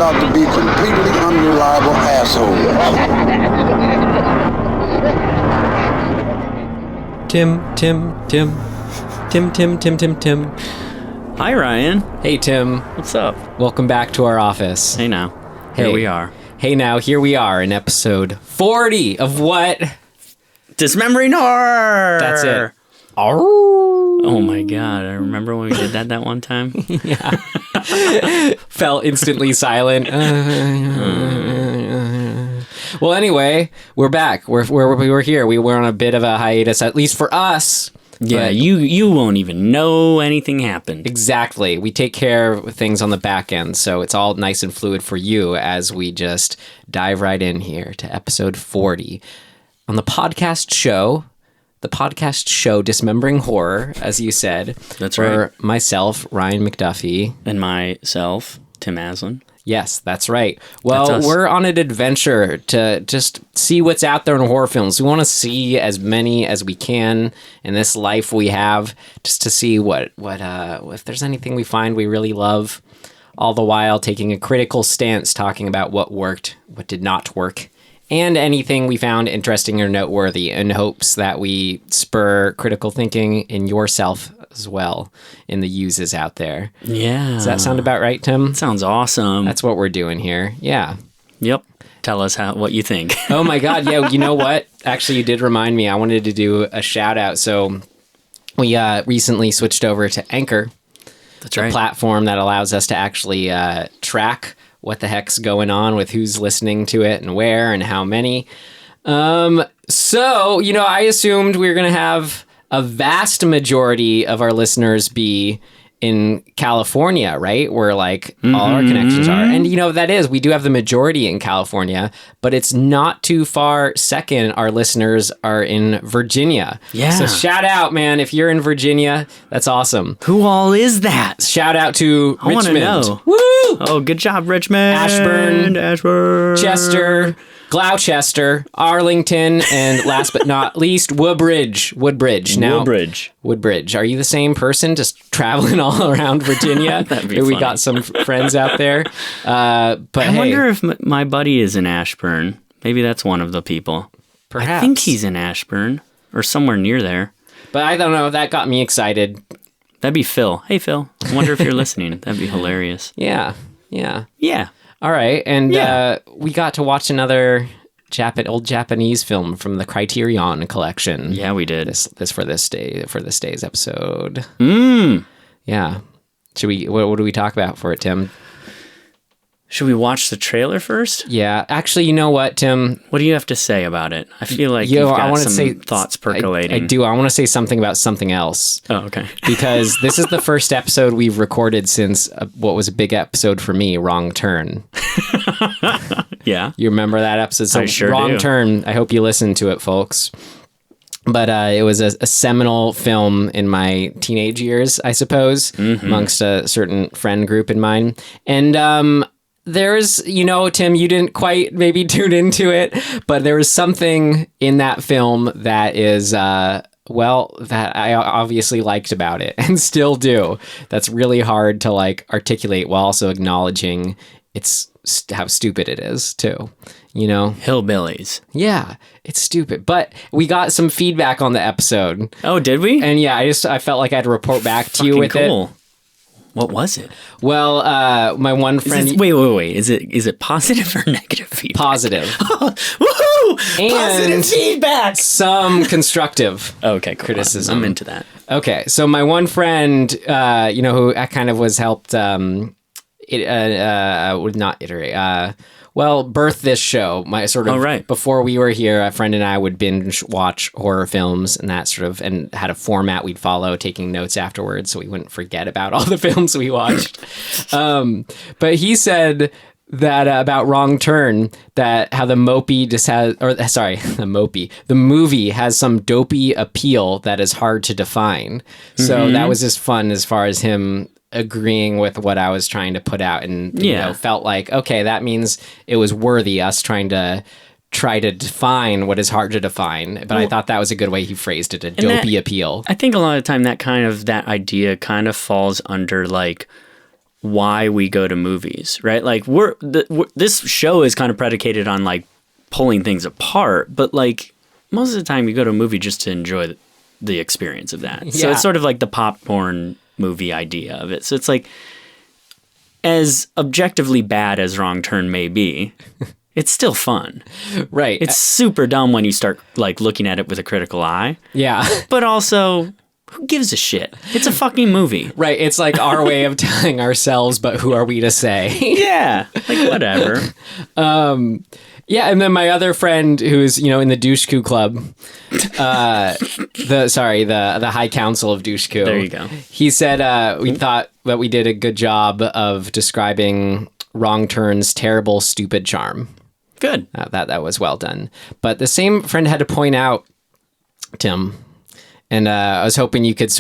out to be completely unreliable assholes. Tim. Hi, Ryan. Hey, Tim. What's up? Welcome back to our office. Hey, now. Here we are. Hey, now. Here we are in episode 40 of what? Dismembering horror! That's it. Oh my god, I remember when we did that one time? Yeah. Fell instantly silent. Well, anyway, we're back. We were here. We were on a bit of a hiatus, at least for us. Yeah, you won't even know anything happened. Exactly. We take care of things on the back end, so it's all nice and fluid for you as we just dive right in here to episode 40 on the podcast show. The podcast show Dismembering Horror, as you said. That's for right. Myself, Ryan McDuffie. And myself, Tim Aslin. Yes, that's right. Well, we're on an adventure to just see what's out there in horror films. We want to see as many as we can in this life we have, just to see what if there's anything we find we really love, all the while taking a critical stance, talking about what worked, what did not work, and anything we found interesting or noteworthy, in hopes that we spur critical thinking in yourself as well, in the uses out there. Yeah. Does that sound about right, Tim? Sounds awesome. That's what we're doing here. Yeah. Yep. Tell us what you think. Oh my God. Yeah. You know what? Actually, you did remind me. I wanted to do a shout out. So we recently switched over to Anchor. That's right. A platform that allows us to actually track what the heck's going on with who's listening to it and where and how many. So, I assumed we were going to have a vast majority of our listeners be in California, right? Where like all our connections are. And that is, we do have the majority in California, but it's not too far second. Our listeners are in Virginia. Yeah. So shout out, man. If you're in Virginia, that's awesome. Who all is that? Shout out to I want to know. Woo! Oh, good job, Richmond. Ashburn. Chester. Gloucester, Arlington, and last but not least, Woodbridge. Now, Woodbridge. Are you the same person just traveling all around Virginia? That'd be We funny. got some friends out there. But I wonder if my buddy is in Ashburn. Maybe that's one of the people. perhaps. I think he's in Ashburn or somewhere near there. But I don't know. That got me excited. That'd be Phil. Hey, Phil. I wonder if you're listening. That'd be hilarious. Yeah. Yeah. All right, and Yeah. we got to watch another old Japanese film from the Criterion collection. Yeah, we did. For this day's episode. Mm. Yeah. Should we? What do we talk about for it, Tim? Should we watch the trailer first? Yeah, actually, you know what, Tim? What do you have to say about it? I feel like you've got some thoughts percolating. I do. I want to say something about something else. Oh, okay. Because this is the first episode we've recorded since what was a big episode for me, Wrong Turn. Yeah. You remember that episode? So I sure Wrong do. Turn. I hope you listened to it, folks. But it was a seminal film in my teenage years, I suppose, amongst a certain friend group in mine. And there's, Tim, you didn't quite maybe tune into it, but there was something in that film that is, that I obviously liked about it and still do. That's really hard to articulate while also acknowledging how stupid it is too. Hillbillies. Yeah, it's stupid. But we got some feedback on the episode. Oh, did we? And yeah, I felt like I had to report back to you with cool. it. What was it? Well, my one friend... Wait. Is it positive or negative feedback? Positive. Woohoo! And positive feedback! Some constructive criticism. I'm into that. Okay, so my one friend, who kind of was helped... would not iterate... birth this show. My sort of right. Before we were here, a friend and I would binge watch horror films and that sort of, and had a format we'd follow, taking notes afterwards, so we wouldn't forget about all the films we watched. But he said that about Wrong Turn, that how the movie has some dopey appeal that is hard to define. So that was just fun as far as him agreeing with what I was trying to put out, and felt like, okay, that means it was worthy us trying to define what is hard to define. But I thought that was a good way he phrased it, a dopey appeal. I think a lot of the time that idea kind of falls under why we go to movies, right? Like this show is kind of predicated on like pulling things apart, but like most of the time you go to a movie just to enjoy the experience of that. So it's sort of like the popcorn movie idea of it. So it's like, as objectively bad as Wrong Turn may be, it's still fun. Right. It's super dumb when you start like looking at it with a critical eye. Yeah. But also, who gives a shit? It's a fucking movie. Right. It's like our way of telling ourselves, but who are we to say? Yeah. Like, whatever. Yeah, and then my other friend who's, in the Dushku club, the High Council of Dushku. There you go. He said we thought that we did a good job of describing Wrong Turn's terrible, stupid charm. Good. That was well done. But the same friend had to point out, Tim, and I was hoping we could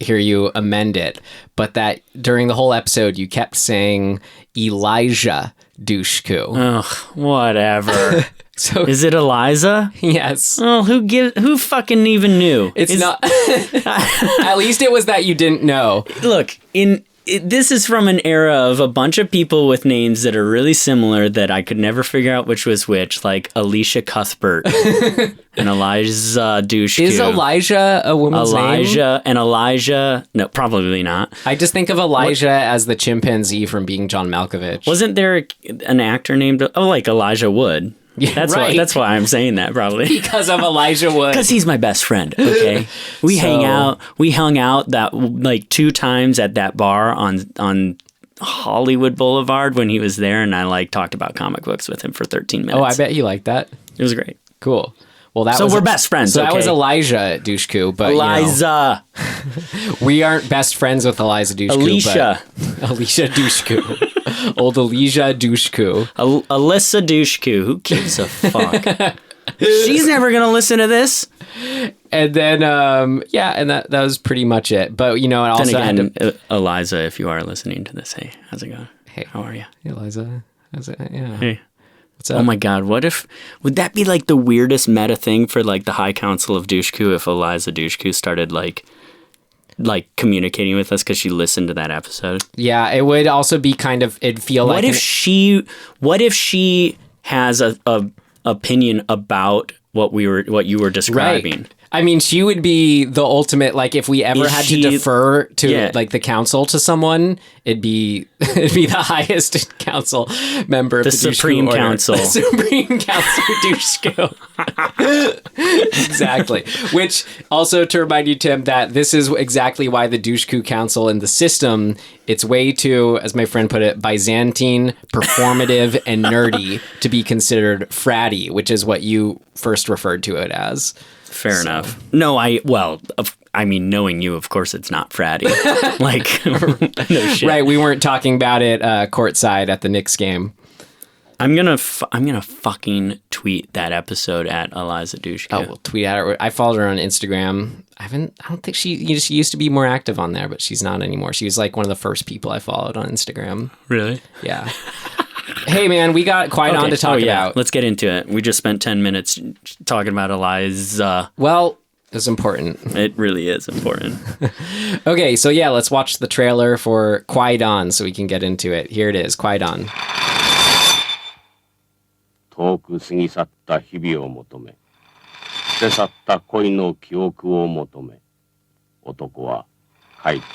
hear you amend it, but that during the whole episode you kept saying Elijah Dushku. Ugh, whatever. So is it Eliza? Yes. Oh, who fucking even knew? It's not. At least it was that you didn't know. Look, this is from an era of a bunch of people with names that are really similar that I could never figure out which was which, like Alicia Cuthbert and Eliza Dushku. Is Elijah a woman's name? Elijah and Elijah. No, probably not. I just think of Elijah as the chimpanzee from Being John Malkovich. Wasn't there an actor named like Elijah Wood? Yeah, that's right. That's why I'm saying that, probably. Because of Elijah Wood. Because he's my best friend, okay? We hung out that like 2 times at that bar on Hollywood Boulevard when he was there, and I like talked about comic books with him for 13 minutes. Oh, I bet he liked that. It was great. Cool. Well, we're best friends. So okay? That was Elijah Dushku, but Eliza. We aren't best friends with Eliza Dushku. Alicia. But Alicia Dushku. Old Alicia Dushku. Alyssa Dushku. Who gives a fuck? She's never gonna listen to this. And then, and that was pretty much it. But it also then again, Eliza, if you are listening to this, hey, how's it going? Hey, how are you? Hey, Eliza, how's it? Yeah. Hey. What's up? Oh my God! Would that be like the weirdest meta thing for like the High Council of Dushku if Eliza Dushku started like communicating with us because she listened to that episode? Yeah, it would also be kind of. It'd feel what like. What if she has a opinion about what you were describing? Right. I mean, she would be the ultimate. Like, if we ever had to defer to like the council to someone, it'd be the highest council member of the Supreme Dushku Council. The Supreme Council Dushku. Exactly. Which also to remind you, Tim, that this is exactly why the Dushku Council and the system, it's way too, as my friend put it, Byzantine, performative, and nerdy to be considered fratty, which is what you first referred to it as. Fair enough. No, I mean, knowing you, of course, it's not fratty. Like, no shit. Right, we weren't talking about it courtside at the Knicks game. I'm gonna fucking tweet that episode at Eliza Dushku. Oh, we'll tweet at her. I followed her on Instagram. I don't think she used to be more active on there, but she's not anymore. She was like one of the first people I followed on Instagram. Really? Yeah. Hey, man, we got Kwaidan to talk about. Let's get into it. We just spent 10 minutes talking about Eliza. Well, it's important. It really is important. Okay, so yeah, let's watch the trailer for Kwaidan so we can get into it. Here it is, Kwaidan. 遠く過ぎ去った日々を求め、捨て去った恋の記憶を求め、男は帰ってきた。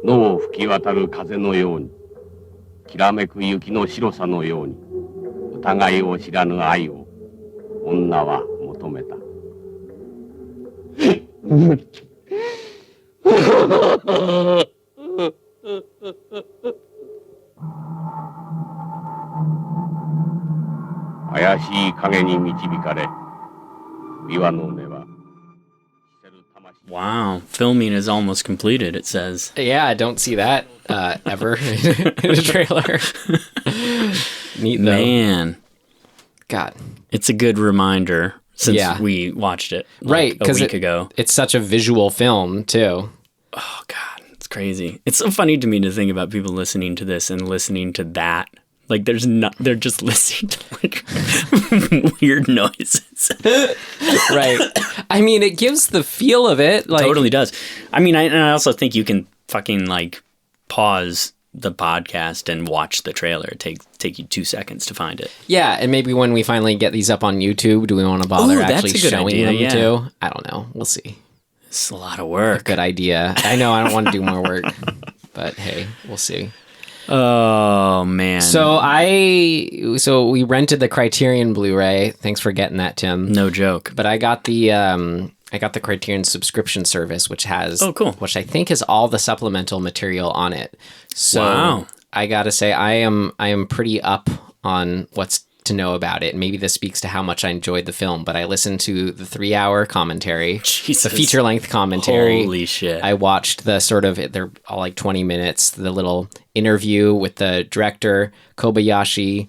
野を吹き渡る風のように、きらめく雪の白さのように、疑いを知らぬ愛を女は求めた。怪しい影に導かれ、岩の根は Wow, filming is almost completed, it says. Yeah, I don't see that ever in a trailer. Neat, though. Man. God. It's a good reminder since we watched it right, a week ago. It's such a visual film too. Oh God, it's crazy. It's so funny to me to think about people listening to this and listening to that. Like they're just listening to like weird noises. Right. I mean, it gives the feel of it. Like, totally does. I mean, I also think you can fucking like pause the podcast and watch the trailer. Take you 2 seconds to find it. Yeah, and maybe when we finally get these up on YouTube, do we want to bother actually showing them too? I don't know. We'll see. It's a lot of work. Good idea. I know I don't want to do more work, but hey, we'll see. Oh man. So we rented the Criterion Blu-ray. Thanks for getting that, Tim. No joke. But I got the Criterion subscription service, which has which I think is all the supplemental material on it. So wow. I gotta say I am pretty up on what's to know about it. And maybe this speaks to how much I enjoyed the film, but I listened to the 3-hour commentary, Jesus. The feature-length commentary. Holy shit. I watched the they're all like 20 minutes, the little interview with the director, Kobayashi,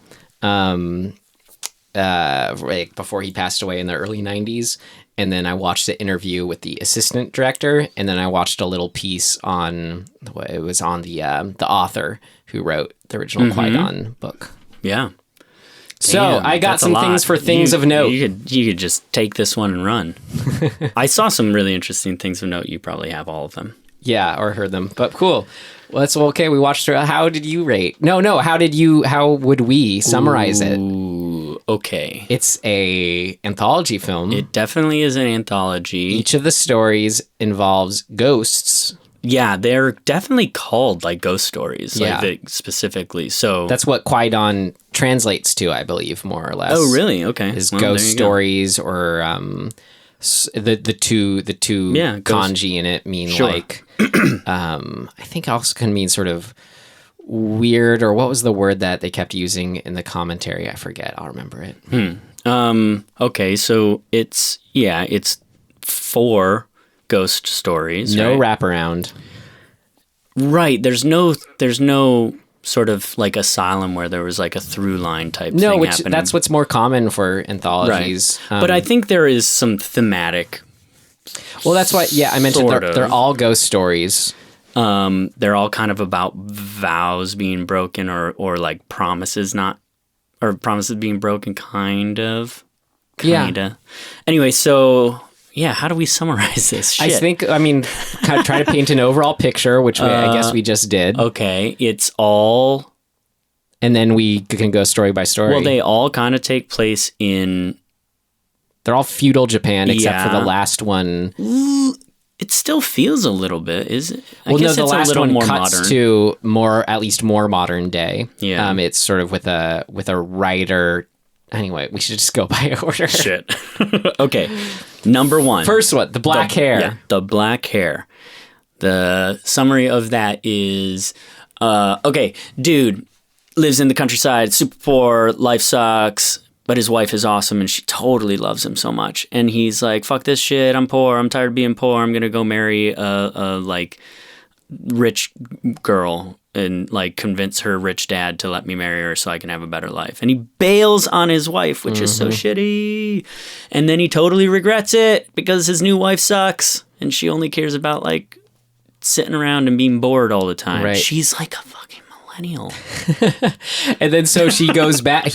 right before he passed away in the early 90s. And then I watched the interview with the assistant director, and then I watched a little piece on the author who wrote the original Kwaidan book. Yeah. So Damn, I got some things for things of note. You could just take this one and run. I saw some really interesting things of note. You probably have all of them. Yeah, or heard them. But cool. Well, that's okay. We watched it. How did you rate? No. How would we summarize it? Okay. It's a anthology film. It definitely is an anthology. Each of the stories involves ghosts. Yeah, they're definitely called like ghost stories, specifically. So that's what Kwaidan translates to, I believe, more or less. Oh, really? Okay. Is ghost stories or the two kanji in it mean like I think also can mean sort of weird, or what was the word that they kept using in the commentary? I forget. I'll remember it. Okay, so it's 4 ghost stories. No right? wraparound. Right. There's no sort of like asylum where there was like a through line type thing happening. That's what's more common for anthologies. Right. But I think there is some thematic. Well, that's why. Yeah, I mentioned they're all ghost stories. They're all kind of about vows being broken or like promises being broken, kinda. Yeah. Anyway, so yeah, how do we summarize this shit? I think, kind of try to paint an overall picture, which I guess we just did. Okay, it's all... And then we can go story by story. Well, they all kind of take place in... They're all feudal Japan, except for the last one. It still feels a little bit, is it? I guess the last one more cuts modern. To at least more modern day. Yeah. It's sort of with a writer... Anyway, we should just go by order. Shit. Okay. Number 1. First one, the black hair. Yeah, the black hair. The summary of that is, okay, dude lives in the countryside, super poor, life sucks, but his wife is awesome and she totally loves him so much. And he's like, fuck this shit, I'm poor, I'm tired of being poor, I'm gonna go marry a like rich girl and like convince her rich dad to let me marry her so I can have a better life. And he bails on his wife, which is so shitty. And then he totally regrets it because his new wife sucks and she only cares about like sitting around and being bored all the time. Right. She's like a fucking millennial. And then so he goes back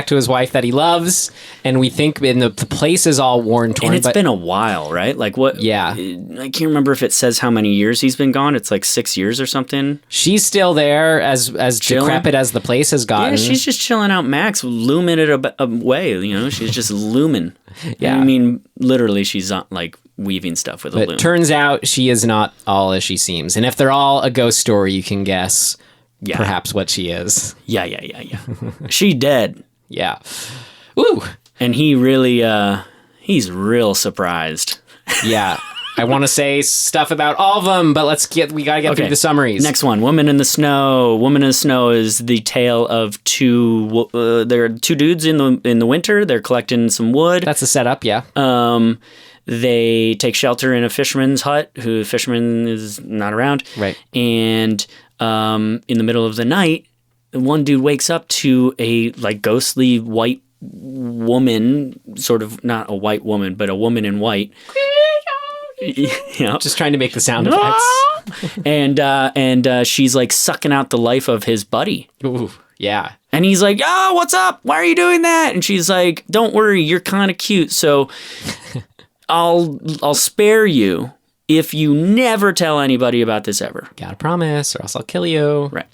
to his wife that he loves, and we think the place is all worn, torn. And it's been a while, right? Like what? Yeah. I can't remember if it says how many years he's been gone. It's like 6 years or something. She's still there, as decrepit as the place has gotten. Yeah, she's just chilling out Max, looming it away, you know? She's just looming. Yeah. I mean, literally, she's like weaving stuff with a loom. It turns out she is not all as she seems. And if they're all a ghost story, you can guess perhaps what she is. Yeah. She dead. Yeah. Ooh. And he really, he's real surprised. Yeah. I want to say stuff about all of them, but we got to get through the summaries. Next one, Woman in the Snow. Woman in the Snow is the tale of there are 2 dudes in the winter. They're collecting some wood. That's a setup, yeah. They take shelter in a fisherman's hut, who the fisherman is not around. Right. And in the middle of the night, one dude wakes up to a like ghostly white woman, sort of not a white woman, but a woman in white. Just trying to make the sound effects. and she's like sucking out the life of his buddy. Ooh, yeah. And he's like, "Oh, what's up? Why are you doing that?" And she's like, "Don't worry, you're kind of cute, so I'll spare you if you never tell anybody about this ever." Gotta promise, or else I'll kill you. Right.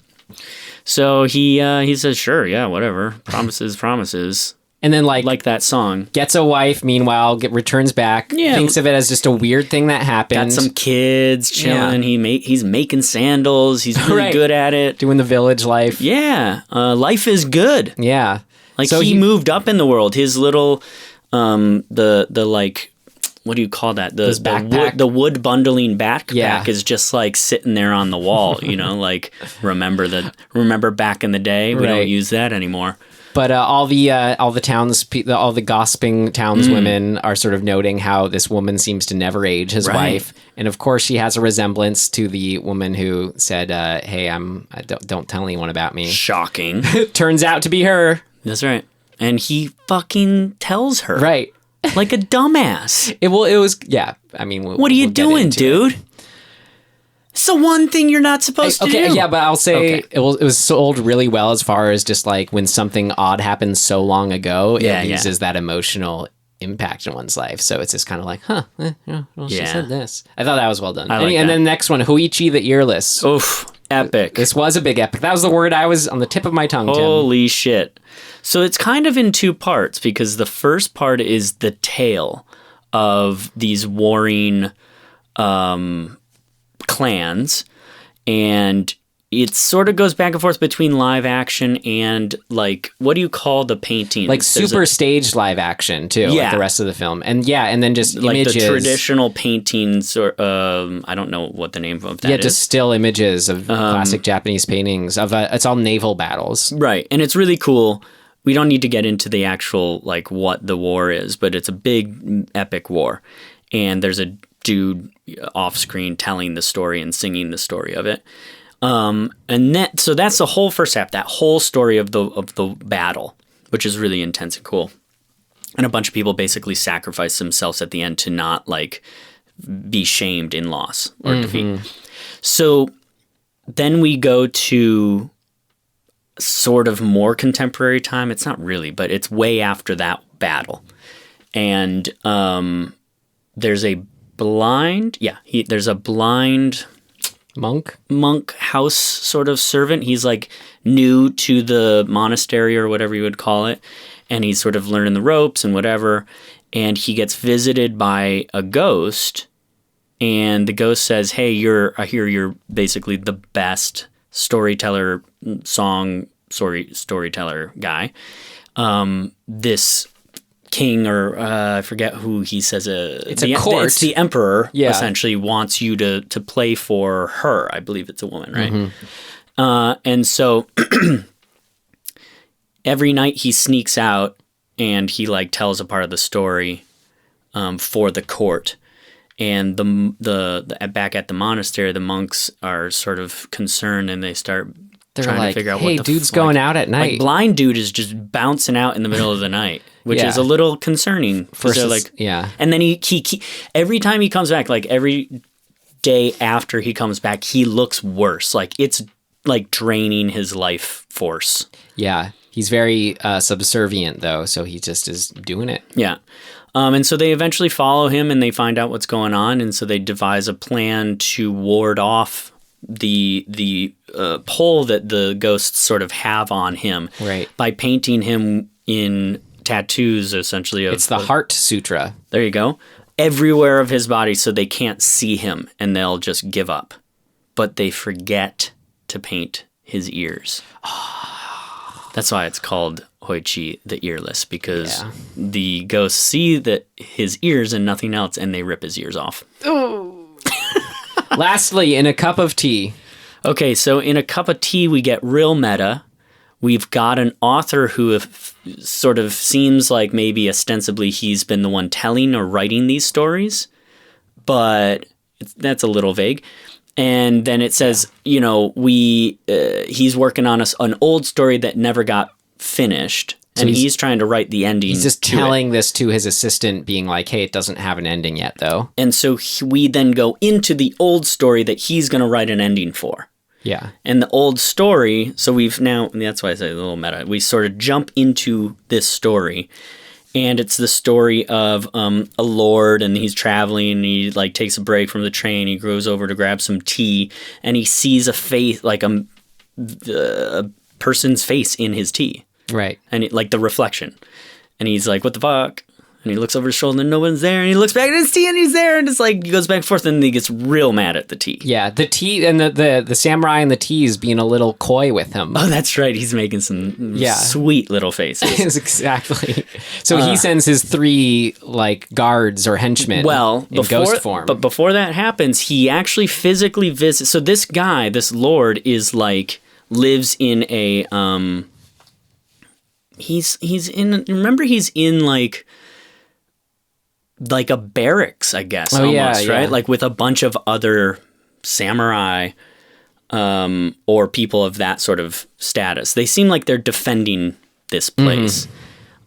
So he says, "Sure, yeah, whatever. Promises." And then like that song. Gets a wife, meanwhile, returns back, thinks of it as just a weird thing that happened. Got some kids chilling. Yeah. He's making sandals. He's really good at it. Doing the village life. Yeah. Life is good. Yeah. Like so he moved up in the world. His little the like, what do you call that? The wood bundling backpack is just like sitting there on the wall, like remember back in the day. We don't use that anymore. But all the gossiping townswomen are sort of noting how this woman seems to never age, his wife, and of course she has a resemblance to the woman who said, "Hey, don't tell anyone about me." Shocking. Turns out to be her. That's right, and he fucking tells her, right, like a dumbass. It was I mean, what are you doing, dude? It's the one thing you're not supposed to do. Okay, yeah, but I'll say it was sold really well as far as just like when something odd happens so long ago, it uses that emotional impact in one's life. So it's just kind of like, she said this. I thought that was well done. And then the next one, Hoichi the Earless. Oof, epic. This was a big epic. That was the word I was on the tip of my tongue, Tim. Holy shit. So it's kind of in two parts because the first part is the tale of these warring clans, and it sort of goes back and forth between live action and like, what do you call the painting? Like super staged live action too, like the rest of the film. And then just like images. The traditional paintings, or I don't know what the name of that is. Yeah, just still images of classic Japanese paintings of it's all naval battles. Right, and it's really cool. We don't need to get into the actual like what the war is, but it's a big epic war, and there's a dude off screen telling the story and singing the story of it. So that's the whole first half, that whole story of the battle, which is really intense and cool. And a bunch of people basically sacrifice themselves at the end to not like be shamed in loss or defeat. So then we go to sort of more contemporary time. It's not really, but it's way after that battle. And there's a blind monk house sort of servant. He's like new to the monastery or whatever you would call it, and he's sort of learning the ropes and whatever, and he gets visited by a ghost, and the ghost says, "Hey, I hear you're basically the best storyteller guy. This king, or I forget who he says. It's a court. It's the emperor. Essentially wants you to play for her. I believe it's a woman, right? And so every night he sneaks out and he like tells a part of the story for the court. And the back at the monastery, the monks are sort of concerned, and they start trying to figure out hey, what dude's going out at night. Like blind dude is just bouncing out in the middle of the night, which is a little concerning. And then he every time he comes back, like every day after he comes back, he looks worse. Like it's like draining his life force. Yeah, he's very subservient though, so he just is doing it. Yeah. And so they eventually follow him and they find out what's going on, and so they devise a plan to ward off the pull that the ghosts sort of have on him, right, by painting him in tattoos, essentially. It's the Heart Sutra. There you go. Everywhere of his body, so they can't see him and they'll just give up. But they forget to paint his ears. That's why it's called Hoichi the Earless, because the ghosts see that his ears and nothing else, and they rip his ears off. Lastly, in a cup of tea. Okay, so in a cup of tea, we get real meta. We've got an author who sort of seems like maybe ostensibly he's been the one telling or writing these stories, but that's a little vague. And then it says, he's working on an old story that never got finished. And he's trying to write the ending. He's just to telling this to his assistant, being like, hey, it doesn't have an ending yet, though. And so we then go into the old story that he's going to write an ending for. Yeah. And the old story, so we've now, that's why I say a little meta, we sort of jump into this story. And it's the story of a lord, and he's traveling, and he like takes a break from the train. He goes over to grab some tea, and he sees a face, like a person's face in his tea. Right. And like the reflection. And he's like, what the fuck? And he looks over his shoulder and no one's there. And he looks back at his tea and he's there. And it's like, he goes back and forth and he gets real mad at the tea. Yeah, the tea and the samurai and the tea is being a little coy with him. Oh, that's right. He's making some sweet little faces. Exactly. So he sends his 3 like guards or henchmen in ghost form. But before that happens, he actually physically visits. So this guy, this lord, is like, lives in a... He's in... Remember, he's in like a barracks, I guess, almost, right? Like with a bunch of other samurai or people of that sort of status. They seem like they're defending this place.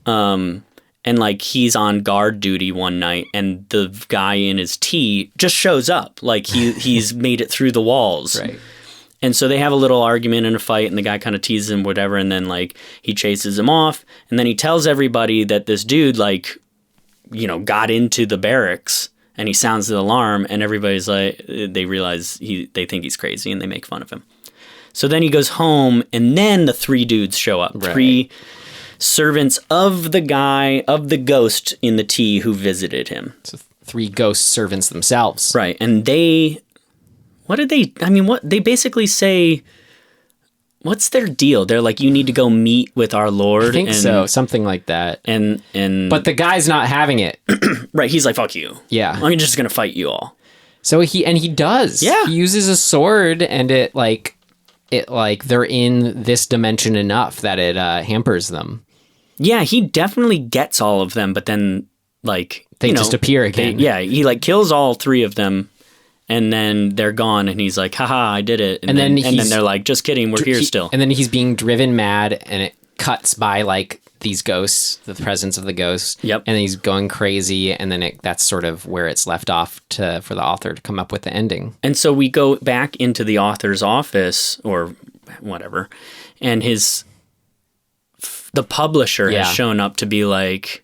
And like he's on guard duty one night and the guy in his tea just shows up. Like he's made it through the walls. Right. And so they have a little argument and a fight and the guy kind of teases him, whatever. And then like he chases him off and then he tells everybody that this dude like, got into the barracks and he sounds the alarm and everybody's like, they realize they think he's crazy and they make fun of him. So then he goes home and then the 3 dudes show up. Right. 3 servants of the guy, of the ghost in the tea who visited him. So 3 ghost servants themselves. Right. And they basically say, what's their deal? They're like, you need to go meet with our lord. I think so, something like that. But the guy's not having it. Right, he's like, fuck you. Yeah. I'm just gonna fight you all. So he does. Yeah. He uses a sword and it they're in this dimension enough that it hampers them. Yeah, he definitely gets all of them, but then like they just appear again. He like kills all 3 of them. And then they're gone, and he's like, haha, I did it. And then they're like, just kidding, we're here still. And then he's being driven mad, and it cuts by, like, these ghosts, the presence of the ghosts. Yep. And he's going crazy, and then that's sort of where it's left off for the author to come up with the ending. And so we go back into the author's office, or whatever, and the publisher has shown up to be like,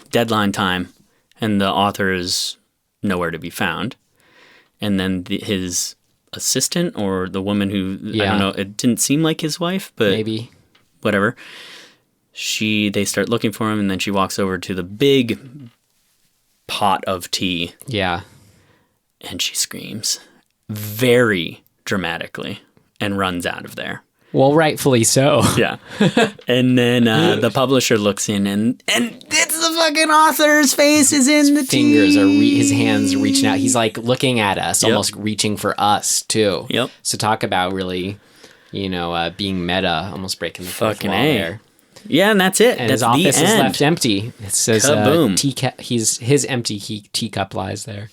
deadline time, and the author is nowhere to be found. And then his assistant or the woman who, I don't know, it didn't seem like his wife, but maybe, whatever. They start looking for him, and then she walks over to the big pot of tea. Yeah. And she screams very dramatically and runs out of there. Well, rightfully so. Yeah. And then the publisher looks in and it's the fucking author's face is in the fingers are his hands are reaching out. He's like looking at us, almost reaching for us too. Yep. So talk about really, being meta, almost breaking the fourth wall there. Yeah, and that's it. And that's his office the is end. left empty. It says his empty teacup lies there.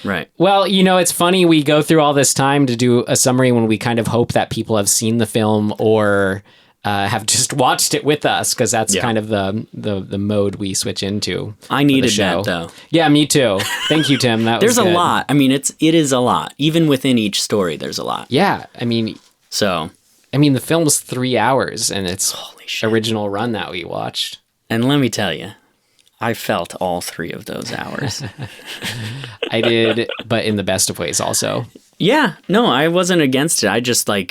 Right. Well, it's funny. We go through all this time to do a summary when we kind of hope that people have seen the film or have just watched it with us, because that's kind of the mode we switch into. I needed that, though. Yeah, me too. Thank you, Tim. There's a lot. I mean, it is a lot. Even within each story, there's a lot. Yeah. The film's 3 hours, and it's original run that we watched. And let me tell you, I felt all 3 of those hours. I did, but in the best of ways also. Yeah, no, I wasn't against it. I just we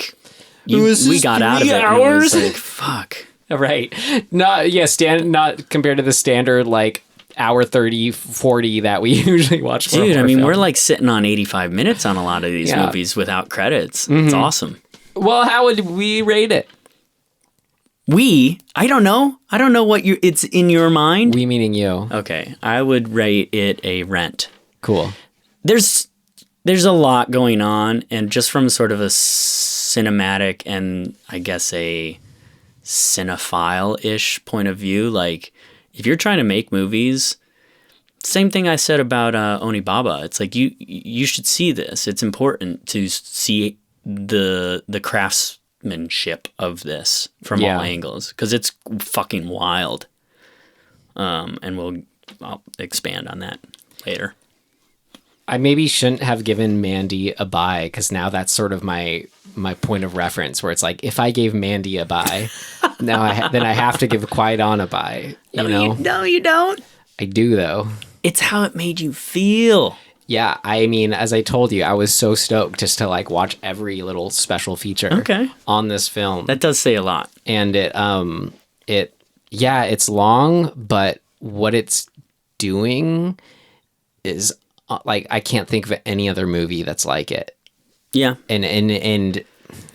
got out of it. And it was like, fuck. Right. Not compared to the standard hour 30, 40 that we usually watch. Dude, we're sitting on 85 minutes on a lot of these movies without credits. Mm-hmm. It's awesome. Well, how would we rate it? I don't know. I don't know what it's in your mind. We meaning you. Okay. I would rate it a Rent. Cool. There's a lot going on, and just from sort of a cinematic and I guess a cinephile-ish point of view, if you're trying to make movies, same thing I said about Onibaba. It's you should see this. It's important to see the craftsmanship of this from all angles, because it's fucking wild. And I'll expand on that later. I maybe shouldn't have given Mandy a buy, because now that's sort of my point of reference, where it's like, if I gave Mandy a buy, then I have to give Kwaidan a buy. No, you don't. I do, though. It's how it made you feel. Yeah, I mean, as I told you, I was so stoked just to like watch every little special feature on this film. That does say a lot. And it's long, but what it's doing is like, I can't think of any other movie that's like it. Yeah. And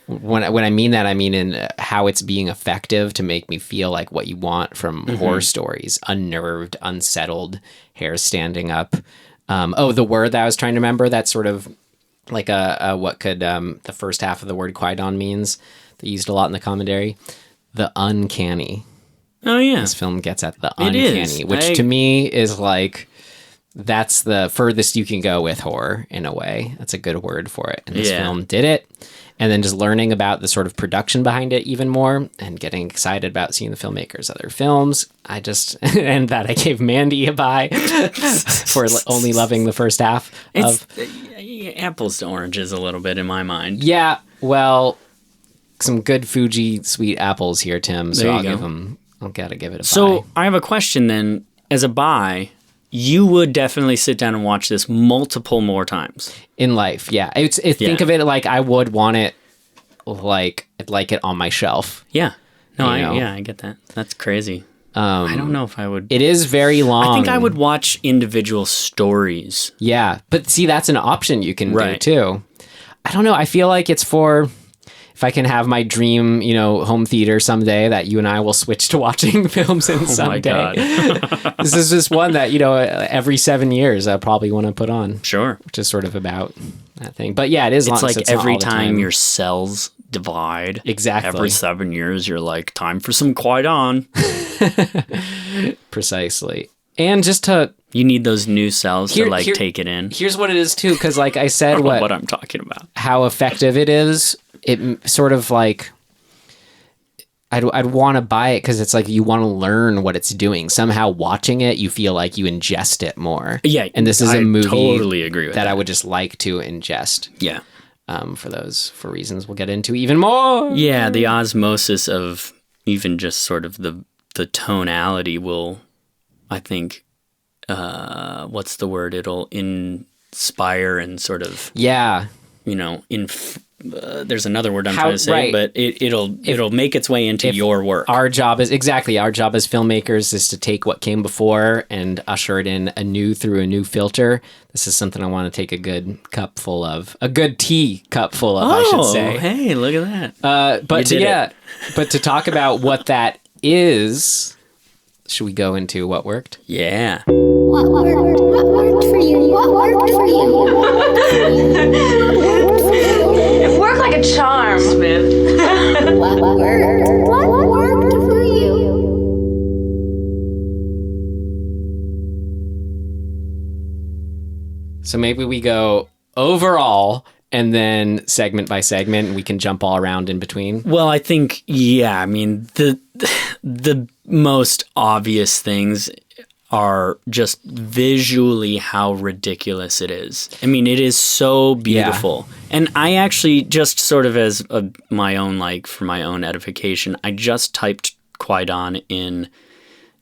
when I mean that, I mean in how it's being effective to make me feel like what you want from horror stories: unnerved, unsettled, hair standing up. The word that I was trying to remember, that's sort of like what could the first half of the word Kwaidan means. They used a lot in the commentary. The uncanny. Oh yeah. This film gets at the uncanny, which to me is like, that's the furthest you can go with horror in a way. That's a good word for it. And this film did it. And then just learning about the sort of production behind it even more, and getting excited about seeing the filmmaker's other films. And that I gave Mandy a buy for only loving the first half of apples to oranges a little bit in my mind. Yeah, well, some good Fuji sweet apples here, Tim. So I'll gotta give it a buy. So I have a question then. As a buy, you would definitely sit down and watch this multiple more times in life. Yeah, think of it like I would want it, like I'd like it on my shelf. Yeah, no, I get that. That's crazy. I don't know if I would. It is very long. I think I would watch individual stories. Yeah, but see, that's an option you can do too. I don't know. I feel like it's for, if I can have my dream, home theater someday, that you and I will switch to watching films in someday. My God. This is just one that, every 7 years I probably want to put on. Sure. Which is sort of about that thing. But yeah, it is long. It's like so it's every time your cells divide. Exactly. Every 7 years, you're like, time for some Kwaidan. Precisely. And just to... You need those new cells to take it in. Here's what it is too, because like I said, what I'm talking about. How effective it is. It sort of like, I'd want to buy it because it's like you want to learn what it's doing. Somehow watching it, you feel like you ingest it more. Yeah, and this is a movie totally agree with that I would just like to ingest. Yeah, for reasons we'll get into even more. Yeah, the osmosis of even just sort of the tonality will, I think, what's the word? It'll inspire and sort of there's another word I'm trying to say, but it'll make its way into your work. Our job as filmmakers is to take what came before and usher it in anew through a new filter. This is something I want to take a good tea cup full of, I should say. Hey, look at that. But to talk about what that is, should we go into what worked? Yeah. What worked for you? What worked for you? It worked like a charm, Smith. What worked for you? So maybe we go overall and then segment by segment, and we can jump all around in between. Well, I think, the most obvious things are just visually how ridiculous it is. I mean, it is so beautiful. Yeah. And I actually just sort of as my own, for my own edification, I just typed Kwaidan in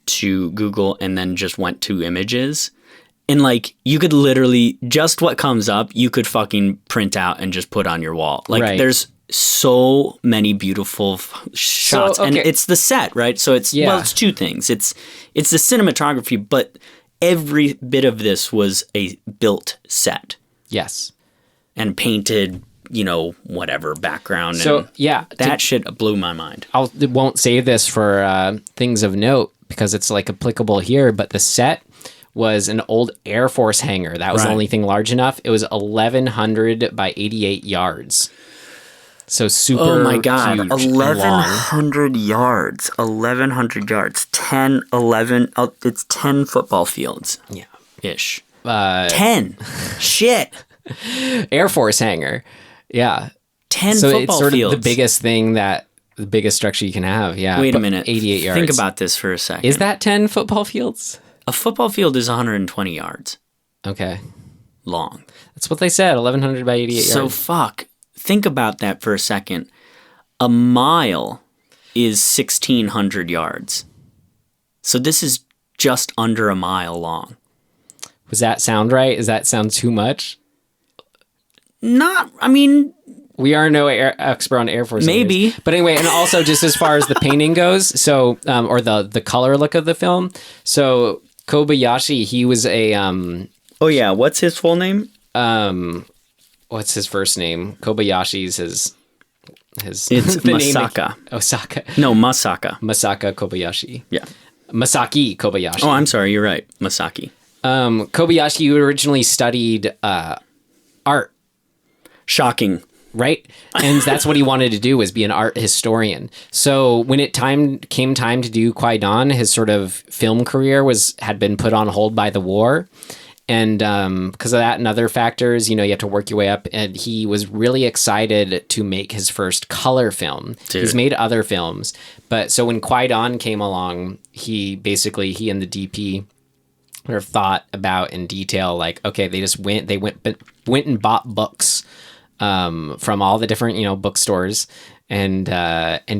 to Google and then just went to images. And you could literally, just what comes up, you could fucking print out and just put on your wall. There's so many beautiful shots, and it's the set, right? So it's it's two things. It's the cinematography, but every bit of this was a built set. Yes, and painted, whatever background. So that shit blew my mind. I won't say this for things of note because it's applicable here, but the set was an old Air Force hangar. That was the only thing large enough. It was 1,100 by 88 yards. So super. Oh my God! Huge 1,100 yards. 1,100 yards. 10, 11. It's 10 football fields. Yeah, ish. 10. Shit. Air Force hangar. Yeah. 10 So football it's sort fields. of the biggest structure you can have. Yeah. Wait a but minute. 88 yards. Think about this for a second. Is that 10 football fields? A football field is 120 yards Okay. long. That's what they said. 1,100 by 88 So yards. fuck. Think about that for a second. A mile is 1,600 yards. So this is just under a mile long. Does that sound right? Does that sound too much? We are no expert on Air Force. Maybe. Leaders. But anyway, and also just as far as the painting goes, so, or the color look of the film. So Kobayashi, he was a, Oh yeah, what's his full name? what's his first name? Kobayashi's his It's the name- Masaka. Osaka. No, Masaka. Masaka Kobayashi. Yeah. Masaki Kobayashi. Oh, I'm sorry. You're right. Masaki. Kobayashi originally studied art, Shocking. right? And that's what he wanted to do, was be an art historian. So when it came time to do Kwaidan, his sort of film career had been put on hold by the war. And because of that and other factors, you have to work your way up. And he was really excited to make his first color film. Dude. He's made other films. But so when Kwaidan came along, he and the DP sort of thought about in detail, like, okay, they went and bought books from all the different, bookstores and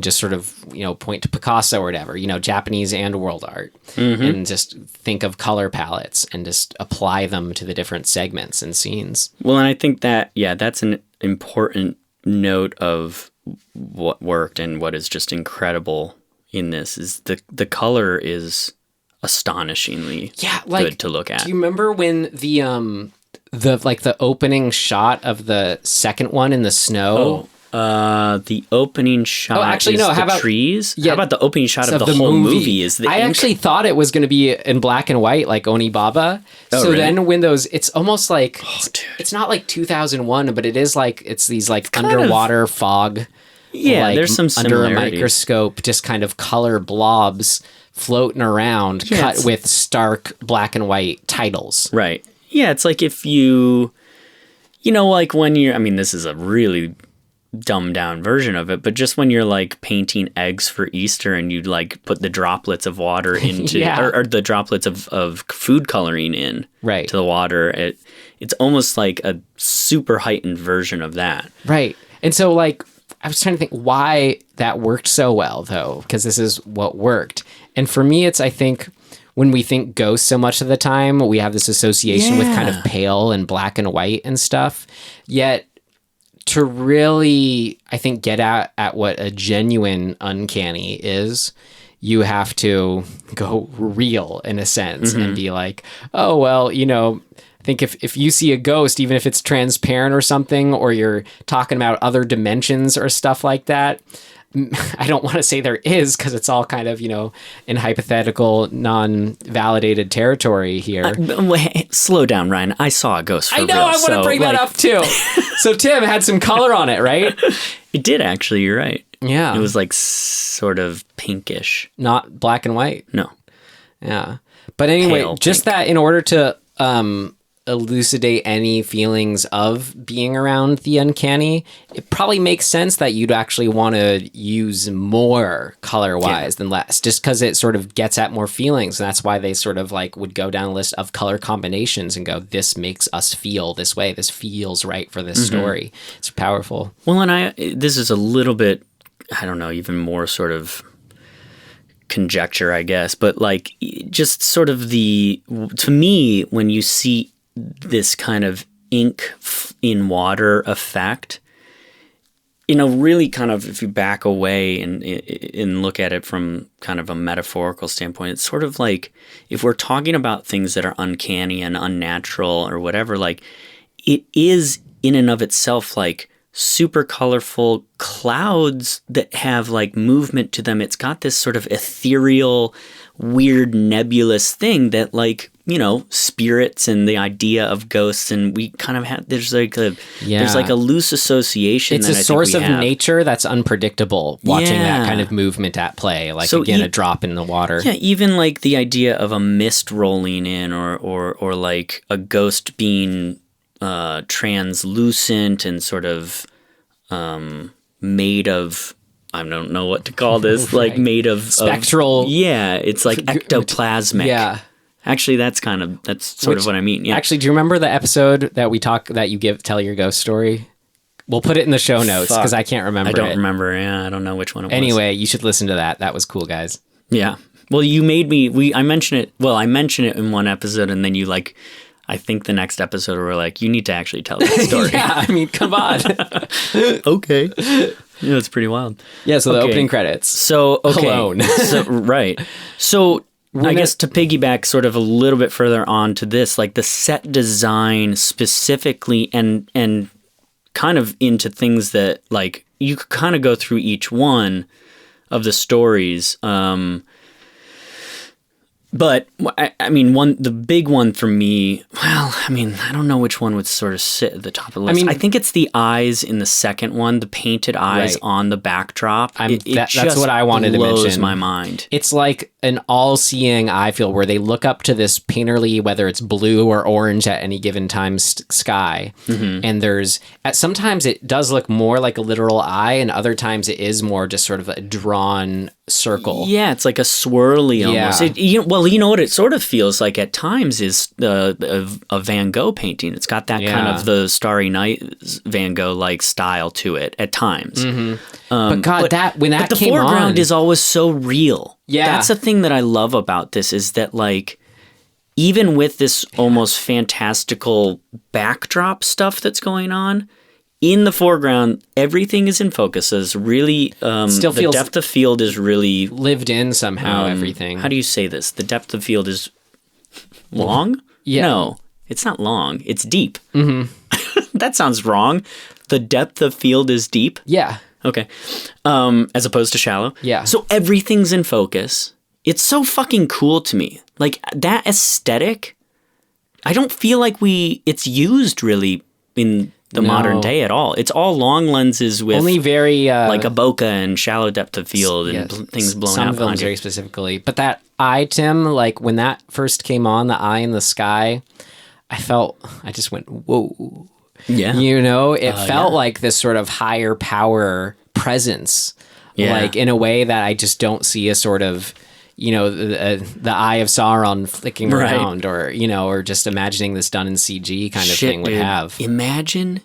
just sort of, point to Picasso or whatever, Japanese and world art, and just think of color palettes and just apply them to the different segments and scenes. Well, and I think that, that's an important note of what worked and what is just incredible in this is the color is astonishingly good to look at. Do you remember when the opening shot of the second one in the snow? The opening shot actually, is no, the how about- trees? Yeah, How about the opening shot of the the whole movie is the I ink? actually thought it was going to be in black and white, like Onibaba. Oh, so really? then when it's almost like, it's not like 2001, but it is like, it's these like underwater fog. Yeah, like, there's some under a similarities. microscope, just kind of color blobs floating around, Yeah, cut with stark black and white titles. Right. Yeah, it's like if like when you're, this is a really dumbed down version of it, but just when you're like painting eggs for Easter and you like put the droplets of water into, Yeah. or the droplets of food coloring in Right. to the water, it's almost like a super heightened version of that. Right. And so, like, I was trying to think why that worked so well, though, because this is what worked. And for me, I think, when we think ghosts so much of the time, we have this association with kind of pale and black and white and stuff. Yet, to really, I think, get at what a genuine uncanny is, you have to go real in a sense and be like, oh, well, I think if you see a ghost, even if it's transparent or something, or you're talking about other dimensions or stuff like that, I don't want to say there is, because it's all kind of, in hypothetical, non-validated territory here. Slow down, Ryan. I saw a ghost for I know, real, I want to bring that up too. So Tim had some color on it, right? It did, actually. You're right. Yeah. It was like sort of pinkish. Not black and white. No. Yeah. But anyway, Pale just pink. that in order to elucidate any feelings of being around the uncanny, it probably makes sense that you'd actually want to use more color-wise than less, just because it sort of gets at more feelings. And that's why they sort of like would go down a list of color combinations and go, this makes us feel this way. This feels right for this story. It's powerful. Well, and this is a little bit, I don't know, even more sort of conjecture, I guess, but like just sort of to me, when you see this kind of ink in water effect, really kind of, if you back away and look at it from kind of a metaphorical standpoint, it's sort of like if we're talking about things that are uncanny and unnatural or whatever, like it is in and of itself like super colorful clouds that have like movement to them. It's got this sort of ethereal, weird, nebulous thing that like, spirits and the idea of ghosts, and we kind of have, there's like a loose association. It's that a I think source we of have. Nature that's unpredictable, watching that Yeah. kind of movement at play, like So again, a drop in the water. Yeah, even like the idea of a mist rolling in, or like a ghost being translucent and sort of made of, I don't know what to call this, like made of spectral. Yeah, it's like ectoplasmic. Yeah. Actually, that's sort of what I mean. Yeah. Actually, do you remember the episode that you tell your ghost story? We'll put it in the show notes because I can't remember. I don't remember. Yeah, I don't know which one it was. Anyway, you should listen to that. That was cool, guys. Yeah. Well, you made me. I mentioned it. Well, I mentioned it in one episode, and then you like. I think the next episode we're like, you need to actually tell that story. Yeah, I mean, come on. Okay. Yeah, it's pretty wild. Yeah. So the opening credits. So okay. Alone. Right. So. I guess to piggyback sort of a little bit further on to this, like the set design specifically and kind of into things that like you could kind of go through each one of the stories. But I mean, the big one for me, well, I mean, I don't know which one would sort of sit at the top of the list. I think it's the eyes in the second one, the painted eyes on the backdrop. That's what I wanted to mention. Blows my mind. It's like an all-seeing eye feel where they look up to this painterly, whether it's blue or orange at any given time sky. Mm-hmm. And sometimes it does look more like a literal eye, and other times it is more just sort of a drawn circle. Yeah, it's like a swirly almost. Yeah. You know what it sort of feels like at times is a Van Gogh painting. It's got that kind of the Starry Night Van Gogh like style to it at times. Mm-hmm. But God, but the foreground is always so real. Yeah, that's the thing that I love about this is that like even with this almost fantastical backdrop stuff that's going on. In the foreground, everything is in focus. It's really the depth of field is really lived in somehow. Everything. How do you say this? The depth of field is long. Yeah. No, it's not long. It's deep. Mm-hmm. That sounds wrong. The depth of field is deep. Yeah. Okay. As opposed to shallow. Yeah. So everything's in focus. It's so fucking cool to me. Like that aesthetic. I don't feel like it's used really in the modern day at all. It's all long lenses with only very like a bokeh and shallow depth of field and things blown out. Some films very specifically, but that eye, Tim, like when that first came on, the eye in the sky, I just went whoa. Yeah, you know, it felt like this sort of higher power presence, like in a way that I just don't see a sort of. You know, the eye of Sauron flicking around or, you know, or just imagining this done in CG kind of thing would have. Imagine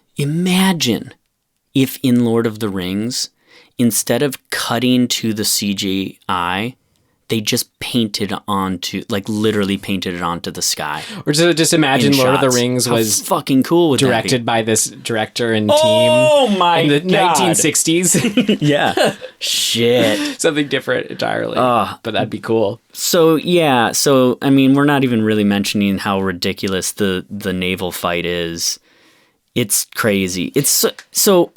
if in Lord of the Rings, instead of cutting to the CGI, they just literally painted it onto the sky. Or just imagine Lord of the Rings was fucking cool with directed by this director and team in the 1960s. Yeah. Shit. Something different entirely. But that'd be cool. So, yeah. So, I mean, we're not even really mentioning how ridiculous the naval fight is. It's crazy. It's so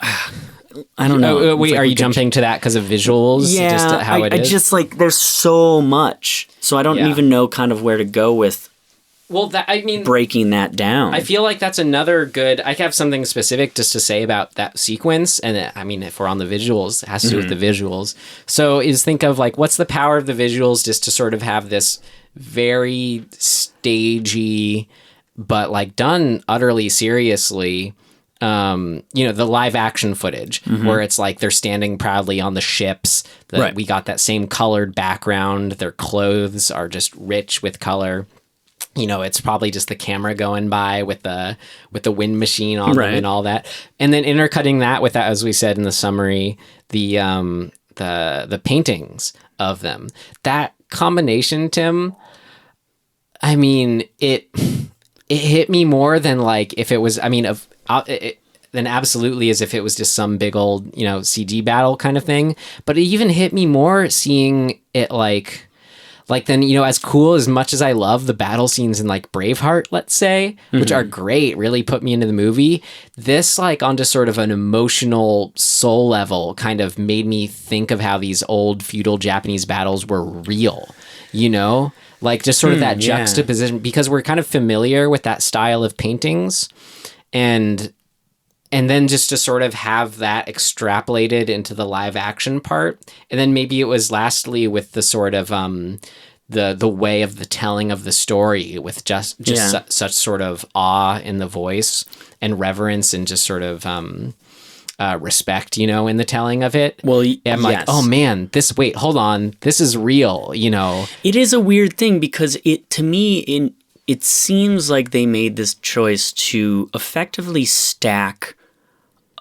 I don't know. Wait, are you jumping to that because of visuals? Yeah, just how it is? I just like there's so much, so I don't even know kind of where to go with. Well, breaking that down. I feel like that's another good. I have something specific just to say about that sequence, and I mean, if we're on the visuals, it has to do with the visuals. So, think of like what's the power of the visuals, just to sort of have this very stagey, but like done utterly seriously. You know, the live action footage where it's like they're standing proudly on the ships. We got that same colored background. Their clothes are just rich with color. You know, it's probably just the camera going by with the wind machine on them and all that. And then intercutting that with that, as we said in the summary, the paintings of them. That combination, Tim, I mean, it hit me more than like if it was, I mean, then absolutely as if it was just some big old, you know, CG battle kind of thing. But it even hit me more seeing it like then, you know, as cool as much as I love the battle scenes in like Braveheart, let's say, which are great, really put me into the movie. This like on just sort of an emotional soul level kind of made me think of how these old feudal Japanese battles were real, you know? Like just sort of that juxtaposition, because we're kind of familiar with that style of paintings, and then just to sort of have that extrapolated into the live action part. And then maybe it was lastly with the sort of the way of the telling of the story with just such sort of awe in the voice and reverence and just sort of respect, in the telling of it. Well, I'm like, oh man, hold on, this is real, It is a weird thing because to me, it seems like they made this choice to effectively stack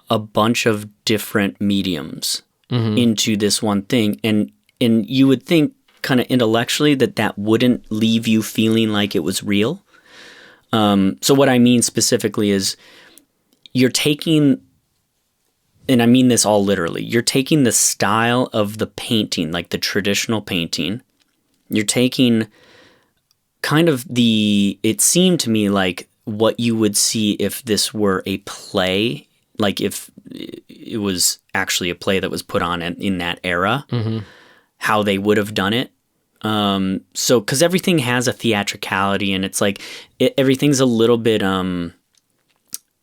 a bunch of different mediums into this one thing. And you would think kind of intellectually that wouldn't leave you feeling like it was real. So what I mean specifically is you're taking, and I mean this all literally, you're taking the style of the painting, like the traditional painting. You're taking kind of it seemed to me like what you would see if this were a play, like if it was actually a play that was put on in that era, how they would have done it. So, because everything has a theatricality, and it's like everything's a little bit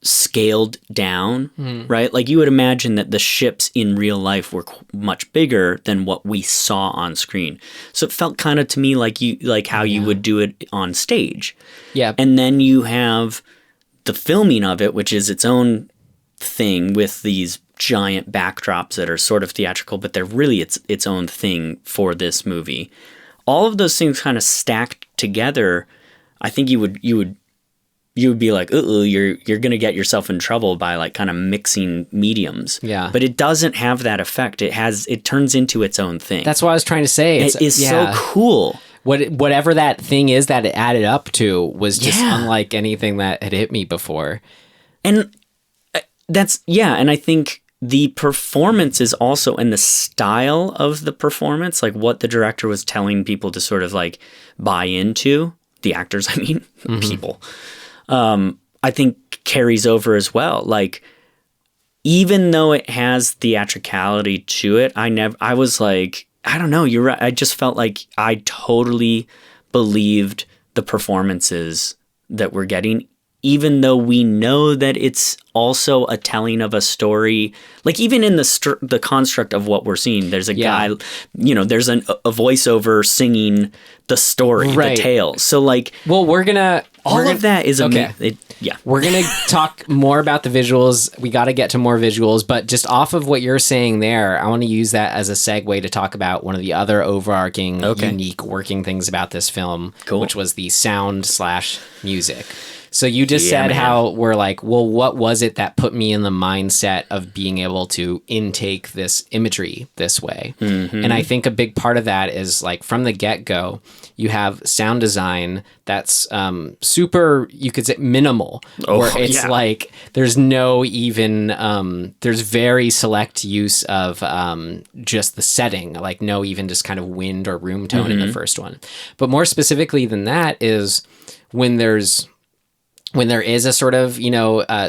scaled down, right? Like you would imagine that the ships in real life were much bigger than what we saw on screen. So it felt kind of to me like how you would do it on stage. Yeah. And then you have the filming of it, which is its own thing with these giant backdrops that are sort of theatrical, but they're really its own thing for this movie. All of those things kind of stacked together. I think you would be like, you're going to get yourself in trouble by like kind of mixing mediums. Yeah. But it doesn't have that effect. It turns into its own thing. That's what I was trying to say. It is so cool. Whatever that thing is that it added up to was just unlike anything that had hit me before. And and I think the performance is also, and the style of the performance, like what the director was telling people to sort of like buy into, the actors, I mean, people, I think carries over as well. Like, even though it has theatricality to it, I was like, I don't know, you're right. I just felt like I totally believed the performances that we're getting, even though we know that it's also a telling of a story. Like, even in the construct of what we're seeing, there's a guy, there's a voiceover singing the story, the tale. So, like, well, we're gonna that is okay. We're gonna talk more about the visuals. We got to get to more visuals, but just off of what you're saying there, I want to use that as a segue to talk about one of the other overarching, unique working things about this film, which was the sound/music. So you just said how we're like, well, what was it that put me in the mindset of being able to intake this imagery this way? And I think a big part of that is like from the get-go, you have sound design that's super, you could say minimal, where it's like there's no even, there's very select use of just the setting, like no even just kind of wind or room tone in the first one. But more specifically than that is when there is a sort of,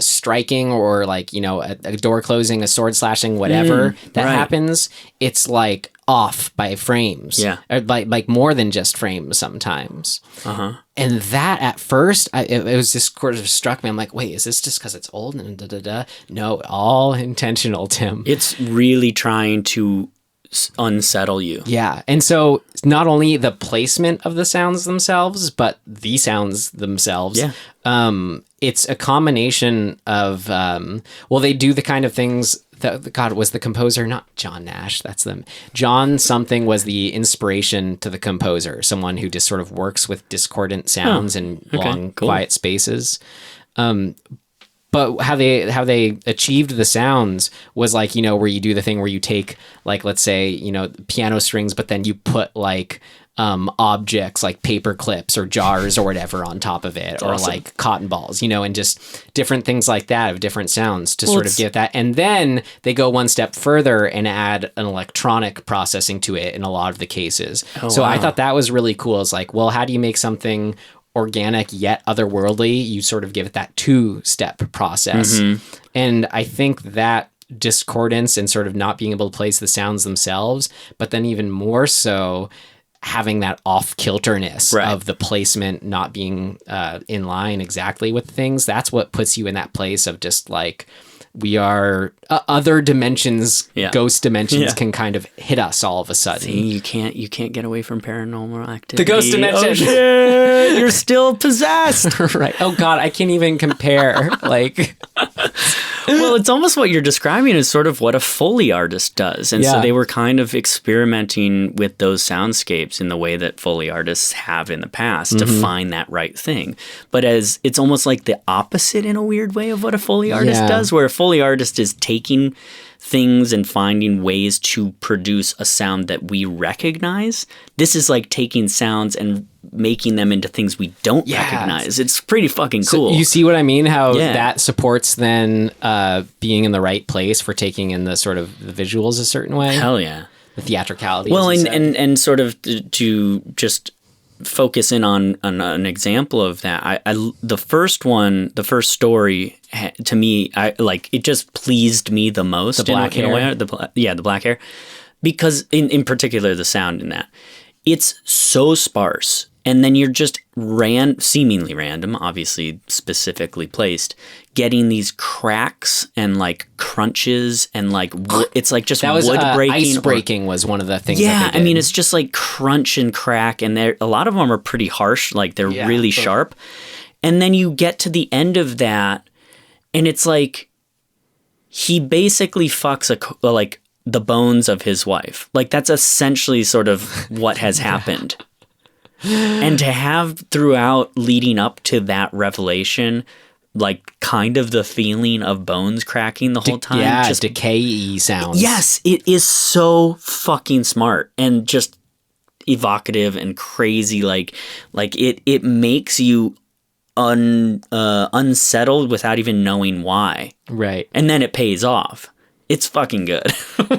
striking or like, a door closing, a sword slashing, whatever that happens, it's like off by frames. Yeah. Or like more than just frames sometimes. And that at first, it was just sort of struck me. I'm like, wait, is this just because it's old? And No, all intentional, Tim. It's really trying to unsettle you. Yeah. And so not only the placement of the sounds themselves, but the sounds themselves. Yeah. It's a combination of, they do the kind of things that, God, was the composer, not John Nash, that's them. John something was the inspiration to the composer, someone who just sort of works with discordant sounds and long, quiet spaces. But how they achieved the sounds was like, where you do the thing where you take, like, let's say, piano strings, but then you put like objects like paper clips or jars or whatever on top of it, or like cotton balls, and just different things like that of different sounds to sort of get that. And then they go one step further and add an electronic processing to it in a lot of the cases. I thought that was really cool. It's like, well, how do you make something organic yet otherworldly? You sort of give it that 2-step process. And I think that discordance and sort of not being able to place the sounds themselves, but then even more so having that off-kilterness of the placement not being in line exactly with things, that's what puts you in that place of just like, we are other dimensions, ghost dimensions can kind of hit us all of a sudden. See, you can't get away from paranormal activity. The ghost dimension. Oh, shit. You're still possessed. Right. Oh God, I can't even compare. Like, Well, it's almost what you're describing is sort of what a Foley artist does. And so they were kind of experimenting with those soundscapes in the way that Foley artists have in the past to find that right thing. But as it's almost like the opposite in a weird way of what a Foley artist does, where a Foley artist is taking things and finding ways to produce a sound that we recognize. This is like taking sounds and making them into things we don't recognize. It's pretty fucking cool. So you see what I mean? How that supports then being in the right place for taking in the sort of the visuals a certain way. Hell yeah. The theatricality. Well, and sort of to just focus in on an example of that. The first story to me, it just pleased me the most. The black hair. The black hair, because in particular the sound in that, it's so sparse, and then you're just seemingly random, obviously specifically placed, getting these cracks and like crunches and like it's like just wood breaking. Ice breaking was one of the things. Yeah, that they did. I mean it's just like crunch and crack, and a lot of them are pretty harsh, like they're really sharp. And then you get to the end of that, and it's like he basically fucks the bones of his wife. Like that's essentially sort of what has happened. And to have throughout leading up to that revelation, like kind of the feeling of bones cracking the whole time. Yeah, just decay-y sounds. Yes, it is so fucking smart and just evocative and crazy. Like it makes you unsettled without even knowing why. Right. And then it pays off. It's fucking good.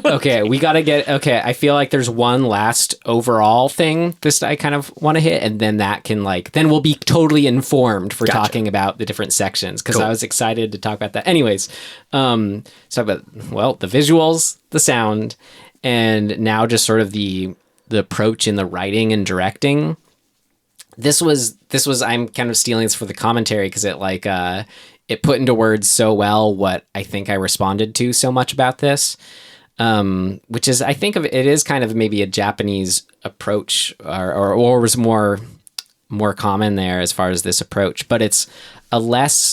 Okay, we got to I feel like there's one last overall thing I kind of want to hit, and then that can then we'll be totally informed for talking about the different sections, because I was excited to talk about that. Anyways, talk about, the visuals, the sound, and now just sort of the approach in the writing and directing. This was I'm kind of stealing this for the commentary, because it put into words so well what I think I responded to so much about this, which is, I think it is kind of maybe a Japanese approach, or was more common there as far as this approach, but it's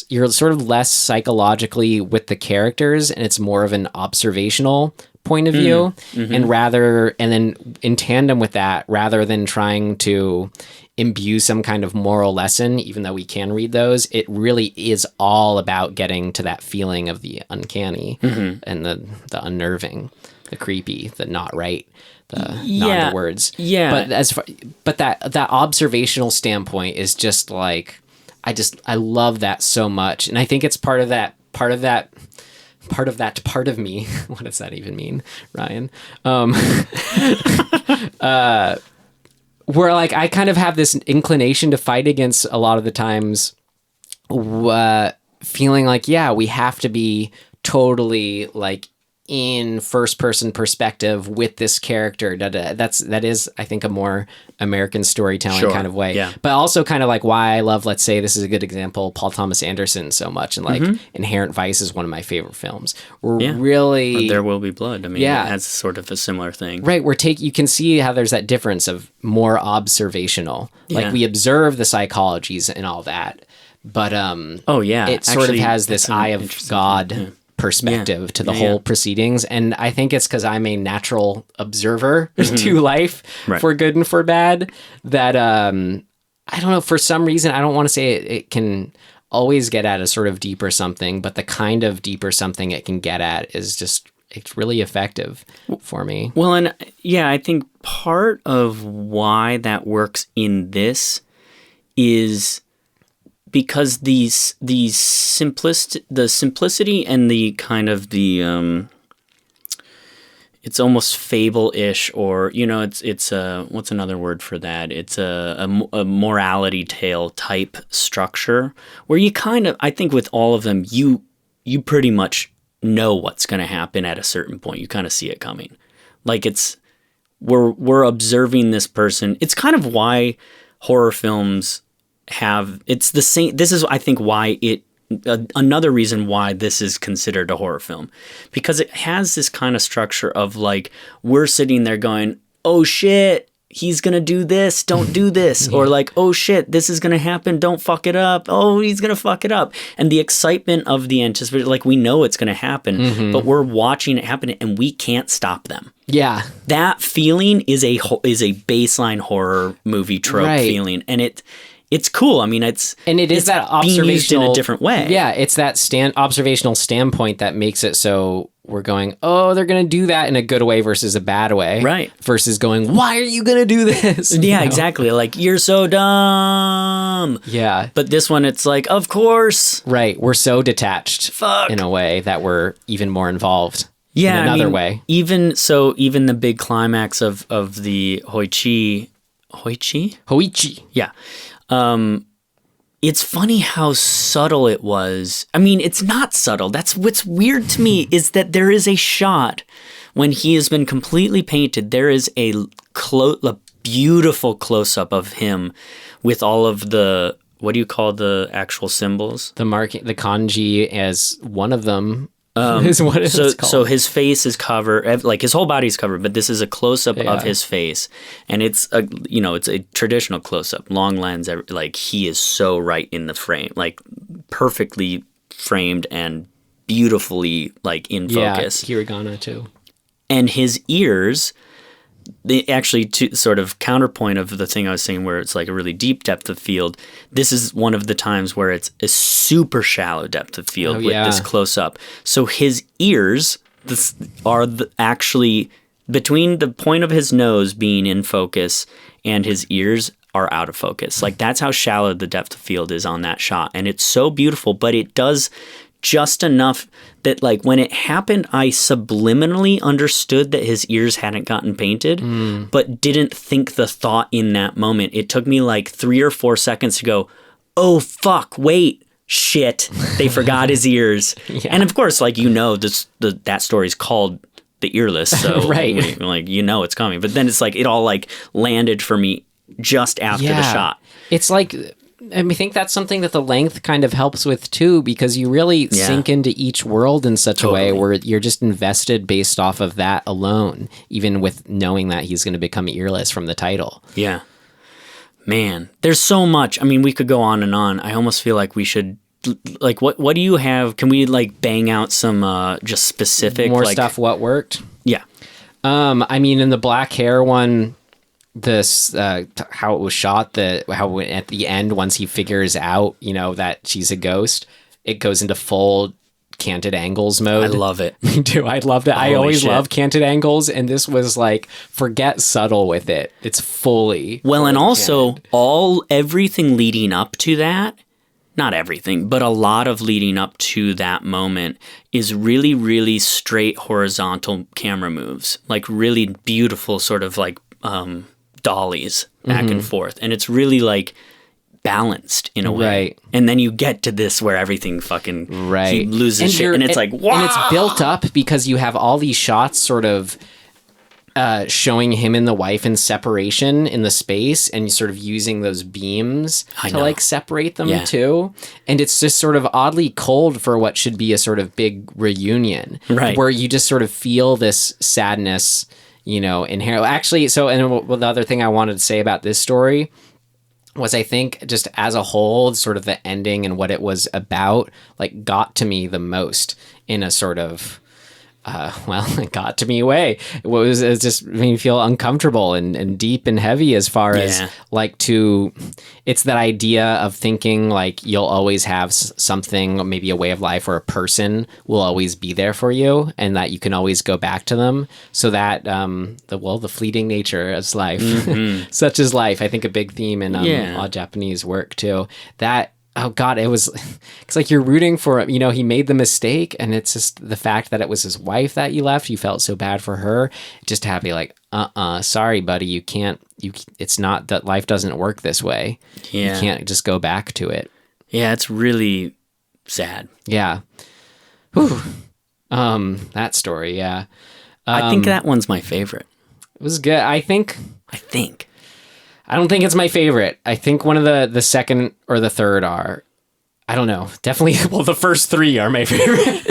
you're sort of less psychologically with the characters, and it's more of an observational point of view, and then in tandem with that, rather than trying to imbue some kind of moral lesson, even though we can read those, it really is all about getting to that feeling of the uncanny and the unnerving, the creepy, the not right, the not the words. Yeah. But that observational standpoint is just like, I love that so much. And I think it's part of me. What does that even mean, Ryan? Where I kind of have this inclination to fight against a lot of the times, feeling like, we have to be totally in first person perspective with this character. That is, I think, a more American storytelling kind of way. Yeah. But also kind of why I love, let's say, this is a good example, Paul Thomas Anderson so much, and Inherent Vice is one of my favorite films. Really, There Will Be Blood. I mean, it has sort of a similar thing, right? You can see how there's that difference of more observational. We observe the psychologies and all that, but it sort of has this eye of God perspective to the whole proceedings, and I think it's because I'm a natural observer to life, for good and for bad, that I don't know, for some reason, I don't want to say it can always get at a sort of deeper something, but the kind of deeper something it can get at is just, it's really effective for me. Well, and I think part of why that works in this is because the simplicity and the kind of the it's almost fable-ish, or it's a, what's another word for that? It's a morality tale type structure, where you kind of, I think with all of them, you pretty much know what's going to happen at a certain point. You kind of see it coming. We're observing this person. It's kind of why horror films it's the same. This is, I think, why another reason why this is considered a horror film, because it has this kind of structure of we're sitting there going, oh shit, he's gonna do this, don't do this, or like, oh shit, this is gonna happen, don't fuck it up, oh, he's gonna fuck it up. And the excitement of the anticipation, like we know it's gonna happen, but we're watching it happen and we can't stop them. Yeah. That feeling is a baseline horror movie trope feeling, and it's cool. I mean, it's that observational being used in a different way. Yeah, it's that observational standpoint that makes it so we're going, oh, they're going to do that in a good way versus a bad way. Right. Versus going, why are you going to do this? Yeah, exactly. Like, you're so dumb. Yeah. But this one, it's like, of course. Right. We're so detached in a way that we're even more involved. Yeah. In another way. Even the big climax of the Hoichi. Yeah. It's funny how subtle it was. I mean, it's not subtle. That's what's weird to me is that there is a shot when he has been completely painted. There is a beautiful close-up of him with all of the, what do you call the actual symbols? The kanji as one of them. Is what it's called. So his face is covered, like his whole body's covered, but this is a close-up of his face, and it's a traditional close-up, long lens, like he is so right in the frame, like perfectly framed and beautifully like in focus. Yeah, hiragana too. And his ears, to sort of counterpoint of the thing I was saying where it's like a really deep depth of field, this is one of the times where it's a super shallow depth of field with this close-up. So his ears are actually between the point of his nose being in focus and his ears are out of focus. Like, that's how shallow the depth of field is on that shot. And it's so beautiful, but it does just enough that, like, when it happened, I subliminally understood that his ears hadn't gotten painted, but didn't think the thought in that moment. It took me like 3 or 4 seconds to go, oh, fuck, wait, shit, they forgot his ears. And of course, like, that story's called The Earless, so right. It's coming. But then it's like, it all like landed for me just after the shot. It's like, I think that's something that the length kind of helps with too, because you really sink into each world in such a way where you're just invested based off of that alone, even with knowing that he's going to become earless from the title. Yeah. Man, there's so much. I mean, we could go on and on. I almost feel like we should, like, what do you have? Can we like bang out some just specific more like, stuff? What worked? Yeah. I mean, in the black hair one, this how it was shot, how at the end, once he figures out that she's a ghost, it goes into full canted angles mode. I love it. Me too. I loved it. I always love canted angles, and this was like, forget subtle with it. It's fully and also canted. Everything leading up to that, not everything, but a lot of leading up to that moment is really, really straight horizontal camera moves, like really beautiful sort of like dollies back and forth, and it's really like balanced in a way. Right. And then you get to this where everything fucking he loses shit, and it's like, wow. And it's built up because you have all these shots sort of showing him and the wife in separation in the space, and you sort of using those beams to like separate them too. And it's just sort of oddly cold for what should be a sort of big reunion, right? Where you just sort of feel this sadness, inherent. Actually, the other thing I wanted to say about this story was, I think just as a whole, sort of the ending and what it was about, like, got to me the most in a sort of, it got to me way. It just made me feel uncomfortable and deep and heavy as far as like it's that idea of thinking like you'll always have something, maybe a way of life or a person will always be there for you, and that you can always go back to them. So that the fleeting nature of life, such as life, I think a big theme in all Japanese work too. That, oh God, it's like you're rooting for him. He made the mistake, and it's just the fact that it was his wife that you left. You felt so bad for her. Just to have to be like, sorry, buddy, you can't. It's not that life doesn't work this way. Yeah. You can't just go back to it. Yeah, it's really sad. Yeah. Whew. That story. Yeah. I think that one's my favorite. It was good. I think. I don't think it's my favorite. I think one of the second or the third are, I don't know, definitely, well, the first 3 are my favorite.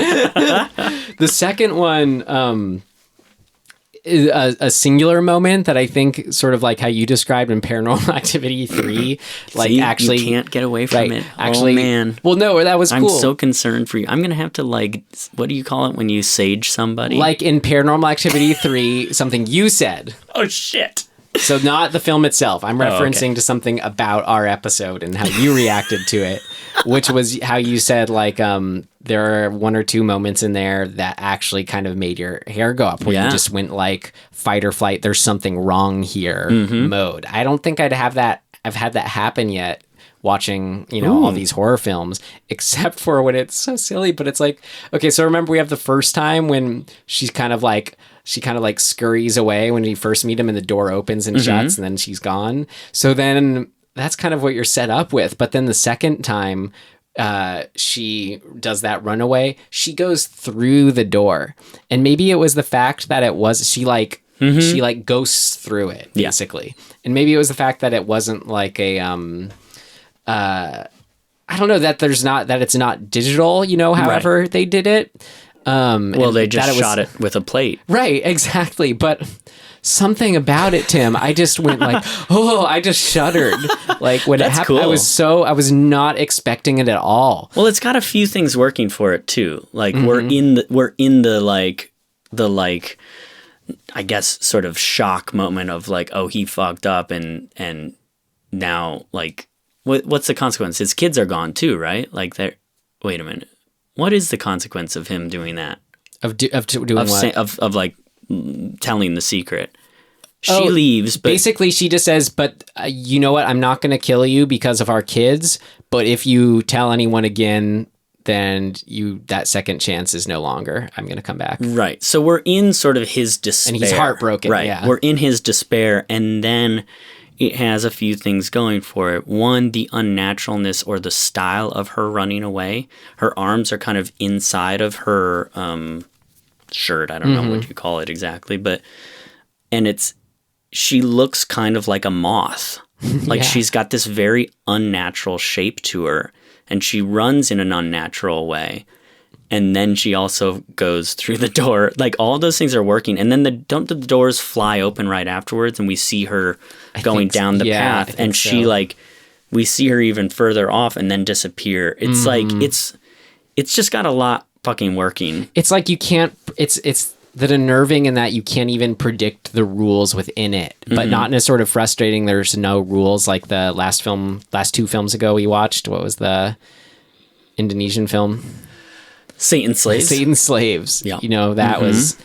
The second one, a singular moment that I think sort of like how you described in Paranormal Activity 3, like See, actually you can't get away from it. Actually, oh man. Well, no, that was I'm cool. so concerned for you. I'm gonna have to like, what do you call it when you sage somebody? Like in Paranormal Activity 3, something you said. Oh shit. So not the film itself. I'm referencing okay. to something about our episode and how you reacted to it, which was how you said like there are one or two moments in there that actually kind of made your hair go up, where you just went like fight or flight. There's something wrong here mode. I don't think I've had that happen yet watching, all these horror films, except for when it's so silly, but it's like, okay, so remember we have the first time when she kind of like scurries away when you first meet him and the door opens and shuts and then she's gone. So then that's kind of what you're set up with. But then the second time she does that runaway, she goes through the door. And maybe it was the fact that she ghosts through it, basically. Yeah. And maybe it was the fact that it wasn't like a I don't know, that it's not digital, however they did it. Well, they just shot it with a plate. Right, exactly. But something about it, Tim, I just went like, I just shuddered. Like when it happened, cool. I was not expecting it at all. Well, it's got a few things working for it too. Like we're in the I guess sort of shock moment of like, oh, he fucked up and now like what's the consequence? His kids are gone too, right? Like wait a minute. What is the consequence of him doing that? Of doing what? Of like telling the secret. She leaves, but basically she just says, "But you know what? I'm not going to kill you because of our kids. But if you tell anyone again, then that second chance is no longer. I'm going to come back." Right. So we're in sort of his despair, and he's heartbroken. Right. Yeah. We're in his despair, and then it has a few things going for it. One, the unnaturalness or the style of her running away. Her arms are kind of inside of her shirt. I don't know what you call it exactly, she looks kind of like a moth. Like she's got this very unnatural shape to her, and she runs in an unnatural way. And then she also goes through the door. Like all those things are working. And then don't the doors fly open right afterwards, and we see her going down the path, and she we see her even further off and then disappear. It's like it's just got a lot fucking working. It's like you can't. It's that unnerving in that you can't even predict the rules within it, but not in a sort of frustrating. There's no rules like the last two films ago we watched. What was the Indonesian film? Satan's Slaves. Yeah. That was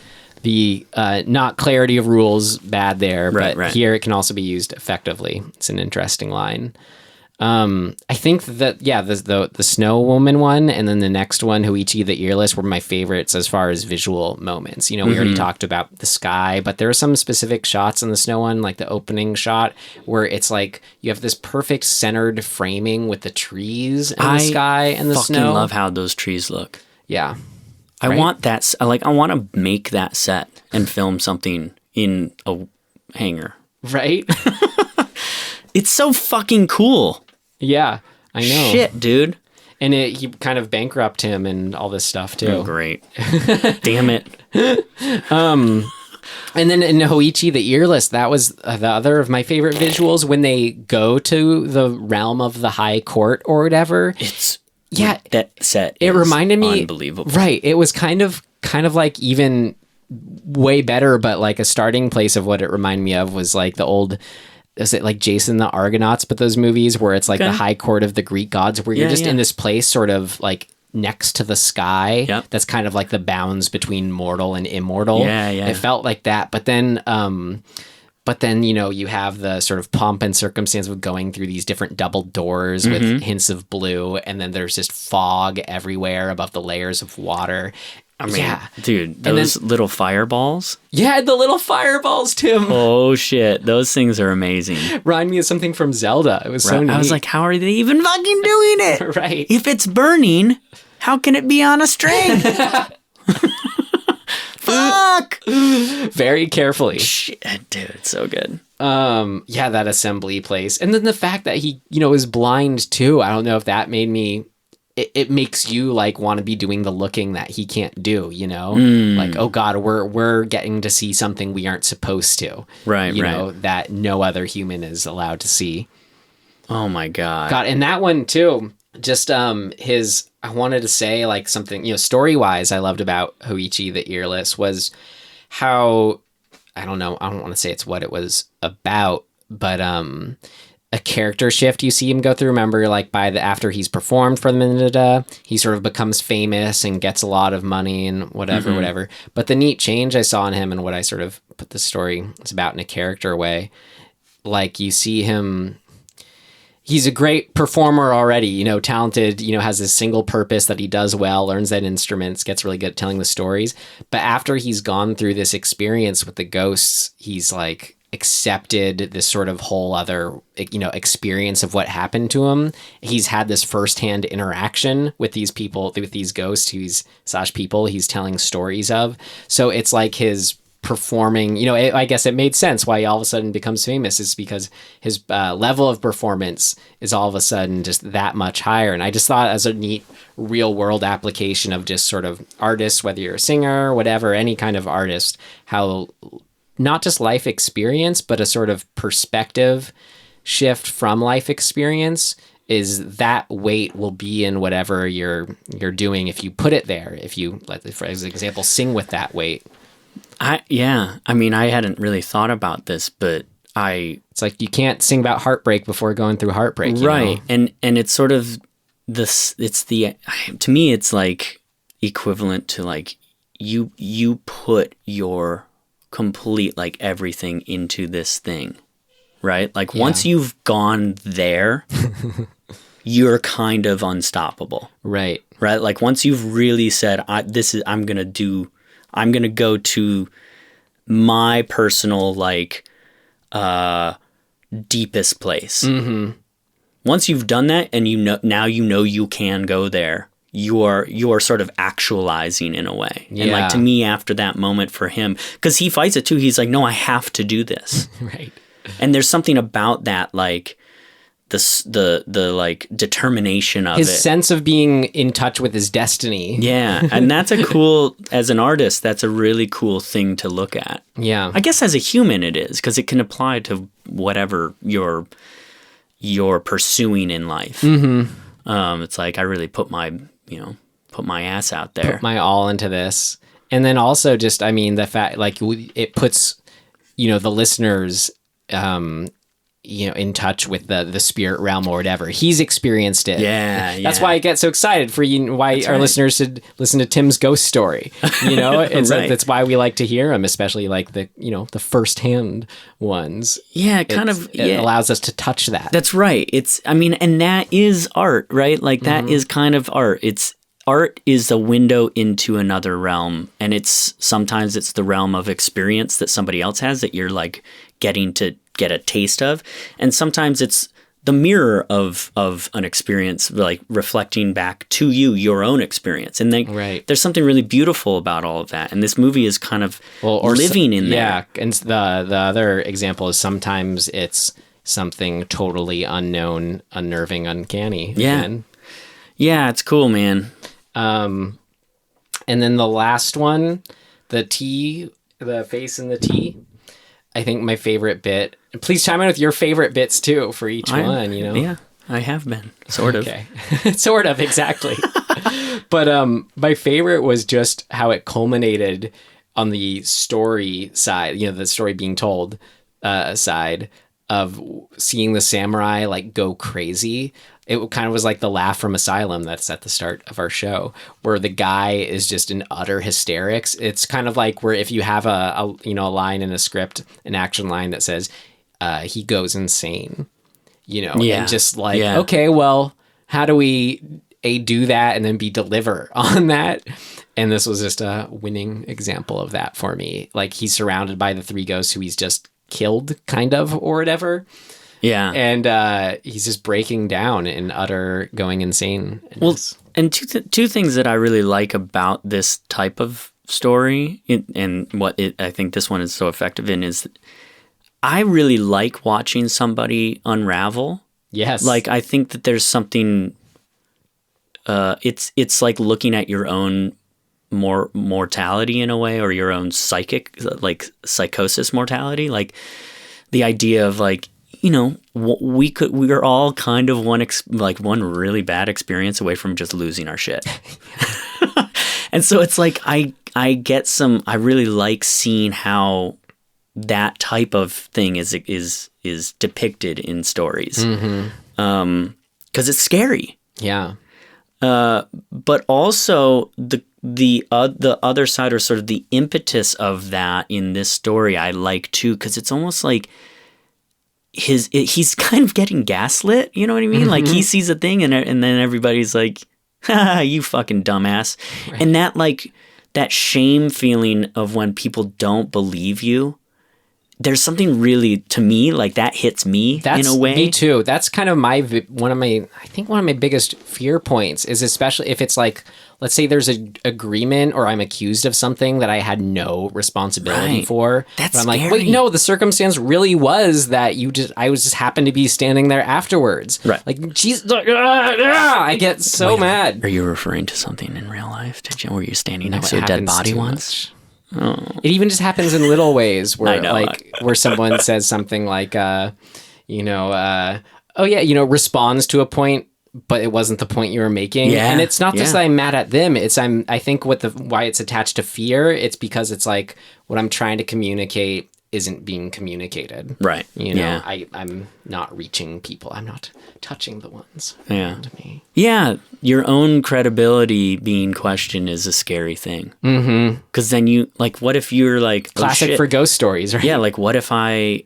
the not clarity of rules bad there, but here it can also be used effectively. It's an interesting line. I think that, the Snow Woman one and then the next one, Hoichi the Earless, were my favorites as far as visual moments. We already talked about the sky, but there are some specific shots in the Snow one, like the opening shot, where it's like you have this perfect centered framing with the trees and the sky and the snow. I fucking love how those trees look. Yeah. I want that. I want to make that set and film something in a hangar. Right? It's so fucking cool. Yeah, I know. Shit, dude. And he kind of bankrupt him and all this stuff too. Oh, great. Damn it. And then in Hoichi the Earless, that was the other of my favorite visuals when they go to the realm of the high court or whatever. That set it reminded me unbelievable. Right. It was kind of like even way better, but like a starting place of what it reminded me of was like the old, is it like Jason the Argonauts, but those movies where it's like the high court of the Greek gods, where you're just in this place sort of like next to the sky. Yep. That's kind of like the bounds between mortal and immortal. Yeah. It felt like that. But then you have the sort of pomp and circumstance of going through these different double doors with hints of blue, and then there's just fog everywhere above the layers of water. I mean, dude, those little fireballs. Yeah, the little fireballs, Tim. Oh, shit. Those things are amazing. Remind me of something from Zelda. It was so neat. I was like, how are they even fucking doing it? Right. If it's burning, how can it be on a string? Fuck! Very carefully. Shit, dude, it's so good. That assembly place. And then the fact that he, is blind too. I don't know if that made me it makes you like want to be doing the looking that he can't do, you know? Like, oh God, we're getting to see something we aren't supposed to. Right, you right. know, that no other human is allowed to see. Oh my God. God, and that one too, just his, I wanted to say like something, you know, story-wise I loved about Hoichi the Earless was how, I don't know, I don't want to say it's what it was about, but a character shift you see him go through. Remember, like after he's performed for the Mineta, he sort of becomes famous and gets a lot of money and whatever. But the neat change I saw in him and what I sort of put the story is about in a character way, like you see him, he's a great performer already, you know, talented, you know, has this single purpose that he does well, learns that instruments, gets really good at telling the stories. But after he's gone through this experience with the ghosts, he's like accepted this sort of whole other, you know, experience of what happened to him. He's had this firsthand interaction with these people, with these ghosts people he's telling stories of. So it's like his performing, you know, I guess it made sense why he all of a sudden becomes famous is because his level of performance is all of a sudden just that much higher. And I just thought as a neat real world application of just sort of artists, whether you're a singer, whatever, any kind of artist, how not just life experience, but a sort of perspective shift from life experience is that weight will be in whatever you're doing if you put it there. If you, for example, sing with that weight. I mean, I hadn't really thought about this, but it's like you can't sing about heartbreak before going through heartbreak, right? You know? And it's sort of this. It's to me, it's like equivalent to like you put your complete like everything into this thing, right? Like once you've gone there, you're kind of unstoppable, right? Like once you've really said, I'm gonna go to my personal like deepest place. Mm-hmm. Once you've done that, and now you can go there. You are sort of actualizing in a way. And like to me, after that moment for him, because he fights it too. He's like, no, I have to do this. Right. And there's something about that, like the like determination of his it. sense of being in touch with his destiny. Yeah. And that's as an artist, that's a really cool thing to look at. Yeah. I guess as a human it is, because it can apply to whatever you're pursuing in life. Mm-hmm. It's like I really put my ass out there. Put my all into this. And then also just, I mean, the fact, like, it puts, you know, the listeners, you know, in touch with the spirit realm or whatever. He's experienced it. Yeah. That's why I get so excited for you, why our listeners should listen to Tim's ghost story. You know, it's right. That's why we like to hear them, especially like the, you know, the firsthand ones. Yeah, it allows us to touch that. That's right. And that is art, right? Like that is kind of art. Art is a window into another realm, and sometimes it's the realm of experience that somebody else has that you're like getting to get a taste of, and sometimes it's the mirror of an experience, like reflecting back to you your own experience. And there's something really beautiful about all of that, and this movie is kind of living in there. Yeah, and the other example is sometimes it's something totally unknown, unnerving, uncanny. Yeah. Again. Yeah, it's cool, man. And then the last one, the face in the T, I think my favorite bit. Please chime in with your favorite bits too for each one, you know? Yeah, I have been. Sort of. Okay. Sort of, exactly. But my favorite was just how it culminated on the story side, you know, the story being told side of seeing the samurai like go crazy. It kind of was like the laugh from Asylum that's at the start of our show, where the guy is just in utter hysterics. It's kind of like where if you have a line in a script, an action line that says he goes insane, you know, and just like, okay, well, how do we do that and then deliver on that? And this was just a winning example of that for me. Like he's surrounded by the three ghosts who he's just killed kind of or whatever. Yeah. And he's just breaking down and going insane. And two things that I really like about this type of story and I think this one is so effective in is I really like watching somebody unravel. Yes. Like I think that there's something it's like looking at your own mortality in a way, or your own psychosis mortality. Like the idea of like, you know, we are all kind of one really bad experience away from just losing our shit. And so it's like, I really like seeing how that type of thing is depicted in stories. Mm-hmm. 'Cause it's scary. Yeah. But also the other side, or sort of the impetus of that in this story, I like too, because it's almost like he's kind of getting gaslit. You know what I mean? Mm-hmm. Like he sees a thing and then everybody's like, "Ha, you fucking dumbass," right. And that shame feeling of when people don't believe you. There's something really, to me, like that hits me in a way. Me too. That's kind of one of my biggest fear points is, especially if it's like, let's say there's an agreement or I'm accused of something that I had no responsibility for. That's but I'm scary. like, wait, no, the circumstance really was that I just happened to be standing there afterwards. Right. Like, jeez, I get so mad. Are you referring to something in real life? Were you standing next to a dead body once? Oh. It even just happens in little ways where where someone says something like, responds to a point, but it wasn't the point you were making. Yeah, and it's not just that I'm mad at them. I think why it's attached to fear, it's because it's like what I'm trying to communicate isn't being communicated. Right. You know, I'm not reaching people. I'm not touching the ones around me. Yeah. Your own credibility being questioned is a scary thing. Mm-hmm. Because then what if you're like... Classic for ghost stories, right? Yeah, like what if then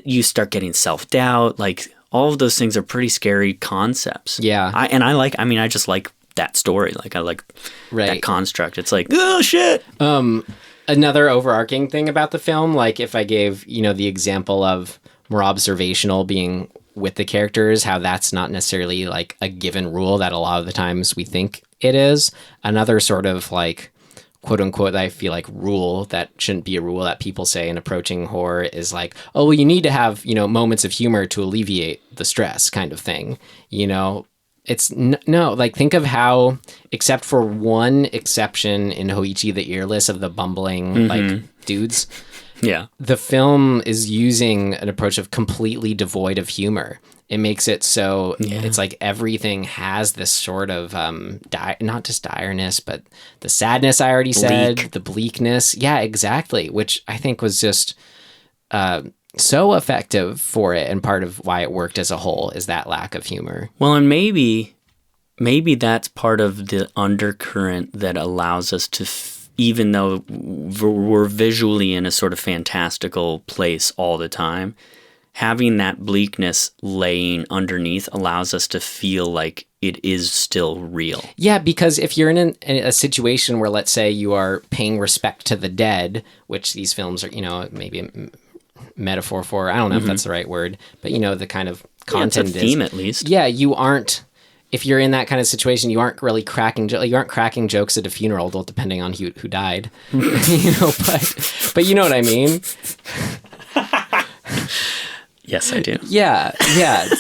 you start getting self-doubt. Like all of those things are pretty scary concepts. Yeah. I just like that story. Like I like that construct. It's like, oh shit. Another overarching thing about the film, like if I gave, the example of more observational being with the characters, how that's not necessarily like a given rule that a lot of the times we think it is. Another sort of like, quote unquote, I feel like rule that shouldn't be a rule that people say in approaching horror is like, oh, well, you need to have, moments of humor to alleviate the stress kind of thing, It's no, like think of how, except for one exception in Hoichi the Earless of the bumbling like dudes, the film is using an approach of completely devoid of humor. It makes it so it's like everything has this sort of not just direness, but the sadness I already said, the bleakness. Yeah, exactly. Which I think was just so effective for it, and part of why it worked as a whole is that lack of humor. Well, and maybe that's part of the undercurrent that allows us to, even though we're visually in a sort of fantastical place all the time, having that bleakness laying underneath allows us to feel like it is still real. Yeah, because if you're in a situation where, let's say, you are paying respect to the dead, which these films are, maybe metaphor for, I don't know if that's the right word, but the kind of content it's a theme at least. Yeah, you aren't, if you're in that kind of situation, you aren't really cracking jokes at a funeral, well, depending on who died, but you know what I mean? Yes, I do. Yeah.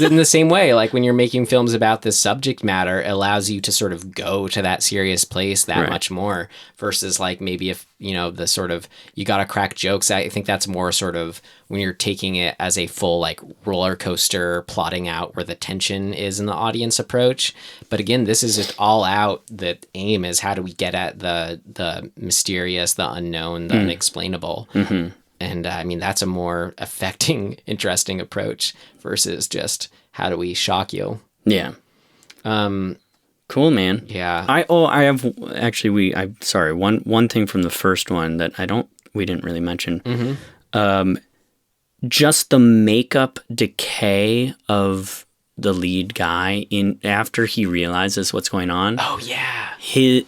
In the same way, like when you're making films about this subject matter, it allows you to sort of go to that serious place that much more, versus like maybe if, the sort of, you got to crack jokes. I think that's more sort of when you're taking it as a full like roller coaster, plotting out where the tension is in the audience approach. But again, this is just all out. The aim is, how do we get at the mysterious, the unknown, the unexplainable? Mm-hmm. And I mean, that's a more affecting, interesting approach versus just how do we shock you? Yeah. Cool, man. Yeah. I have actually, sorry, one thing from the first one that we didn't really mention. Mm-hmm. Just the makeup decay of the lead guy after he realizes what's going on. Oh yeah. He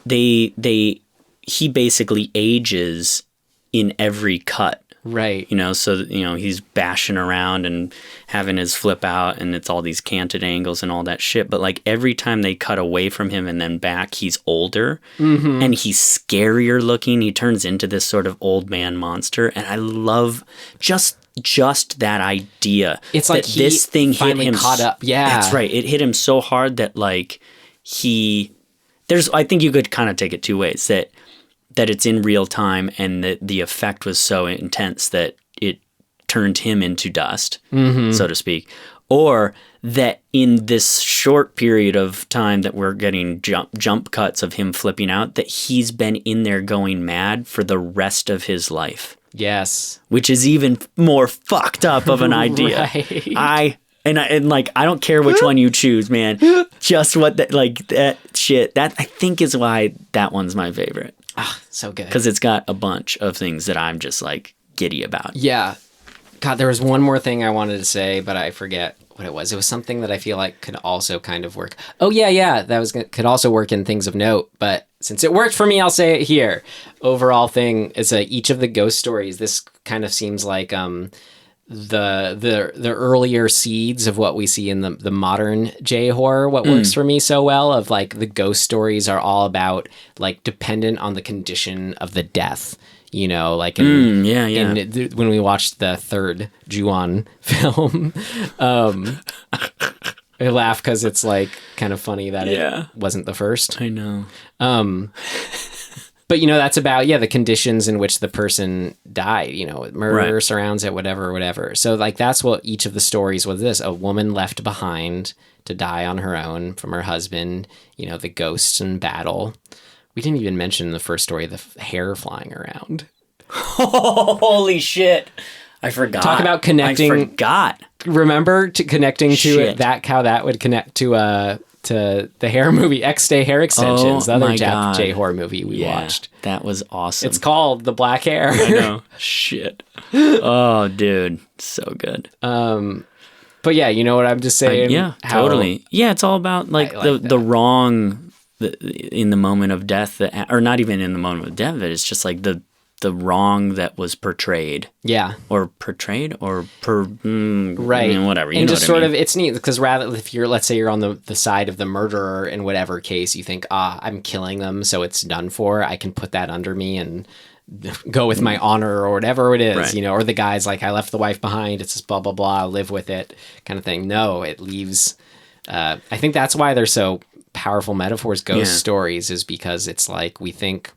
basically ages in every cut. Right. So, he's bashing around and having his flip out, and it's all these canted angles and all that shit. But like every time they cut away from him and then back, he's older and he's scarier looking. He turns into this sort of old man monster. And I love just that idea. It's like this thing hit him. Caught up. Yeah. That's right. It hit him so hard that like I think you could kind of take it two ways, that it's in real time and that the effect was so intense that it turned him into dust, so to speak. Or that in this short period of time that we're getting jump cuts of him flipping out, that he's been in there going mad for the rest of his life. Yes. Which is even more fucked up of an idea. Right. I don't care which one you choose, man. Just that shit. That I think is why that one's my favorite. Ah, so good. Because it's got a bunch of things that I'm just like giddy about. Yeah. God, there was one more thing I wanted to say, but I forget what it was. It was something that I feel like could also kind of work. Oh, yeah. That could also work in things of note, but since it worked for me, I'll say it here. Overall thing is each of the ghost stories, this kind of seems like the earlier seeds of what we see in the modern J-horror, what works for me so well, of like the ghost stories are all about like dependent on the condition of the death. You know, like when we watched the third Ju-on film, I laugh because it's like kind of funny that it wasn't the first. I know. But, you know, that's about, the conditions in which the person died, you know, murder surrounds it, whatever. So, like, that's what each of the stories was this. A woman left behind to die on her own from her husband, you know, the ghosts in battle. We didn't even mention the first story, the hair flying around. Holy shit. I forgot. Talk about connecting. I forgot. Remember connecting to it, how that would connect to the hair movie, X-Day Hair Extensions, the other J-horror movie we watched. That was awesome. It's called The Black Hair. I know. Shit. Oh, dude. So good. But yeah, you know what I'm just saying? Totally. Yeah, it's all about like the wrong in the moment of death, or not even in the moment of death, it's just like the wrong that was portrayed. Yeah. Or portrayed or right. I mean, whatever. You and know just sort of, it's neat because rather if let's say you're on the side of the murderer in whatever case, you think, I'm killing them, so it's done for. I can put that under me and go with my honor or whatever it is, you know, or the guy's like, I left the wife behind. It's just blah, blah, blah. I'll live with it kind of thing. No, it leaves. I think that's why they're so powerful metaphors, ghost stories, is because it's like we think,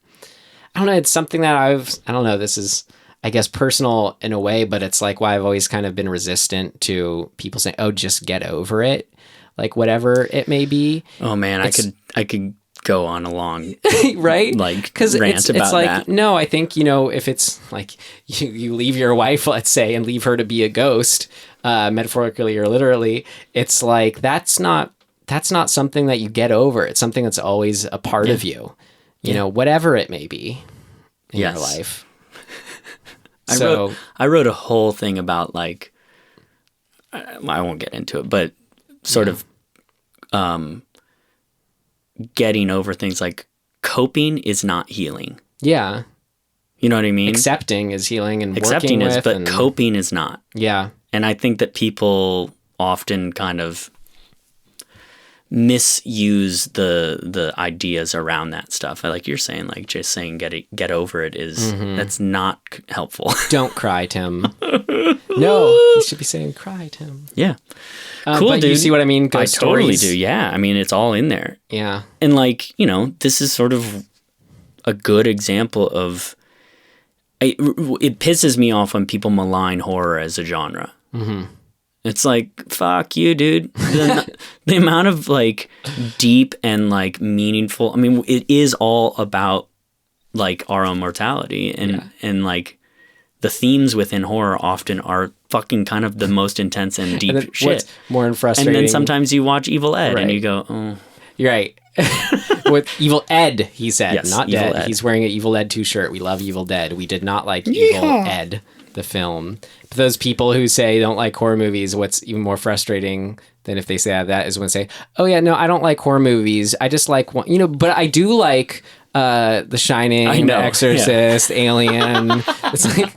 I don't know, it's something that I don't know, this is, I guess, personal in a way, but it's like why I've always kind of been resistant to people saying, oh, just get over it. Like whatever it may be. Oh man, I could go on a long right? Like because rant about it's like, that. No, I think, you know, if it's like you leave your wife, let's say, and leave her to be a ghost, metaphorically or literally, it's like that's not something that you get over. It's something that's always a part of you. You know, whatever it may be in your life. I wrote a whole thing about like, I won't get into it, but sort of getting over things like coping is not healing. Yeah. You know what I mean? Accepting is healing and accepting working is, with, but coping is not. Yeah. And I think that people often kind of misuse the ideas around that stuff. Like you're saying, like just saying get over it is that's not helpful. Don't cry, Tim. No, you should be saying cry, Tim. Yeah. Cool, but dude. You see what I mean? I totally do. Yeah. I mean, it's all in there. Yeah. And like, you know, this is sort of a good example of it pisses me off when people malign horror as a genre. Mm-hmm. It's like, fuck you, dude. The amount of like deep and like meaningful, I mean, it is all about like our own mortality and like the themes within horror often are fucking kind of the most intense and deep and shit. What's more frustrating. And then sometimes you watch Evil Ed and you go, oh. You're right. With Evil Ed, he said, yes, not Evil Dead. Ed. He's wearing an Evil Ed 2 shirt. We love Evil Dead. We did not like Evil Ed, the film. But those people who say don't like horror movies, what's even more frustrating than if they say that is when they say, oh yeah, no, I don't like horror movies. I just like one, you know, but I do like The Shining, The Exorcist, Alien. It's like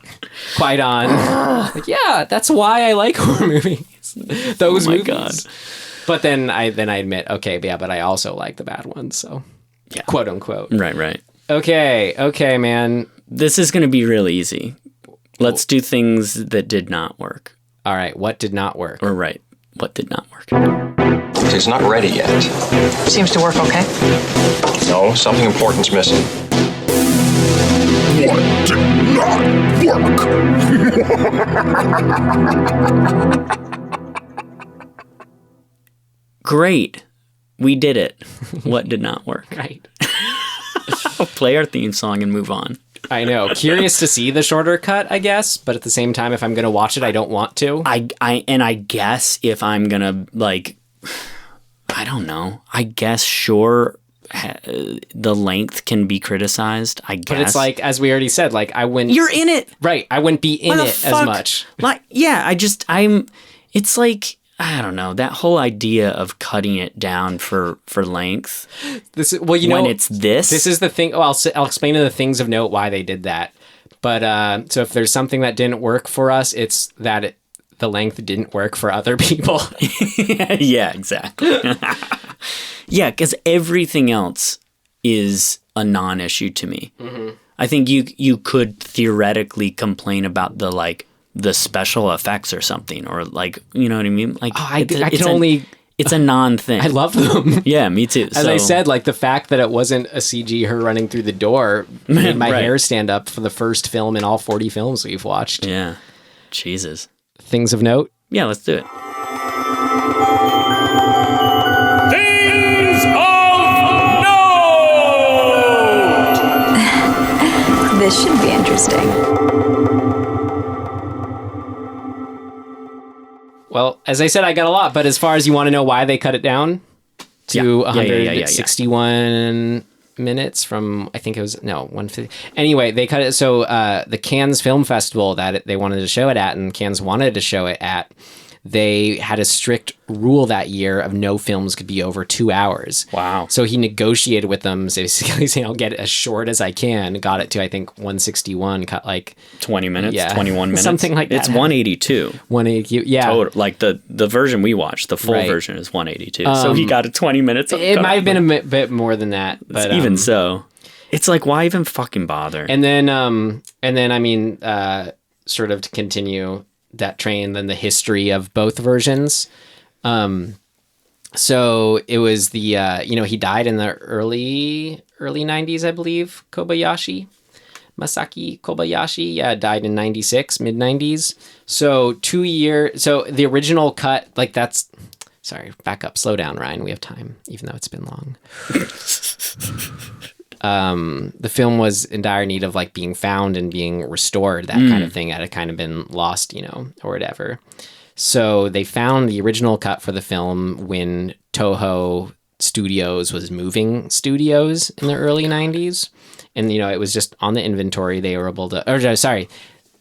Kwaidan. Like, yeah, that's why I like horror movies. Those movies. God. But then I admit, okay, but I also like the bad ones, so quote unquote. Right. Okay, man. This is going to be real easy. Let's do things that did not work. All right, what did not work? Or what did not work? It's not ready yet. Seems to work okay. No, something important's missing. What did not work? Great. We did it. What did not work? Right. Play our theme song and move on. I know. Curious to see the shorter cut, I guess, but at the same time, if I'm going to watch it, I don't want to. I guess if I'm going to, like, I don't know. I guess, sure, the length can be criticized, I guess. But it's like, as we already said, like, I wouldn't... You're in it! Right. I wouldn't be in it as much. Like, yeah, it's like... I don't know, that whole idea of cutting it down for length. This is, well, when it's this. This is the thing. Oh, I'll explain to the things of note why they did that. But so if there's something that didn't work for us, it's that the length didn't work for other people. Yeah, exactly. Yeah, because everything else is a non-issue to me. Mm-hmm. I think you could theoretically complain about the special effects or something, or like, you know what I mean? Like, it's a non-thing. I love them. Yeah, me too. As I said, like the fact that it wasn't a CG her running through the door made my hair stand up for the first film in all 40 films we've watched. Yeah. Jesus. Things of note? Yeah, let's do it. Things of note! This should be interesting. Well, as I said, I got a lot, but as far as you want to know why they cut it down to 161 minutes from, I think it was, 150. Anyway, they cut it. So the Cannes Film Festival that they wanted to show it at, and Cannes wanted to show it at, they had a strict rule that year of no films could be over 2 hours. Wow. So he negotiated with them, basically saying, I'll get it as short as I can. Got it to, I think, 161, cut like 20 minutes, 21 minutes. Something like that. It's 182. 180, yeah. Total. Like the version we watched, the full version is 182. So he got it 20 minutes. It might have been a bit more than that. But even so. It's like, why even fucking bother? And then I mean, sort of to continue that train, then the history of both versions. So it was the he died in the early 90s, I believe. Kobayashi, Masaki Kobayashi, died in 96, mid 90s. So 2 years. So the original cut, like that's. Sorry, back up, slow down, Ryan. We have time, even though it's been long. The film was in dire need of like being found and being restored, that kind of thing. It had kind of been lost, or whatever. So they found the original cut for the film when Toho Studios was moving studios in the early 90s. And, it was just on the inventory. They were able to,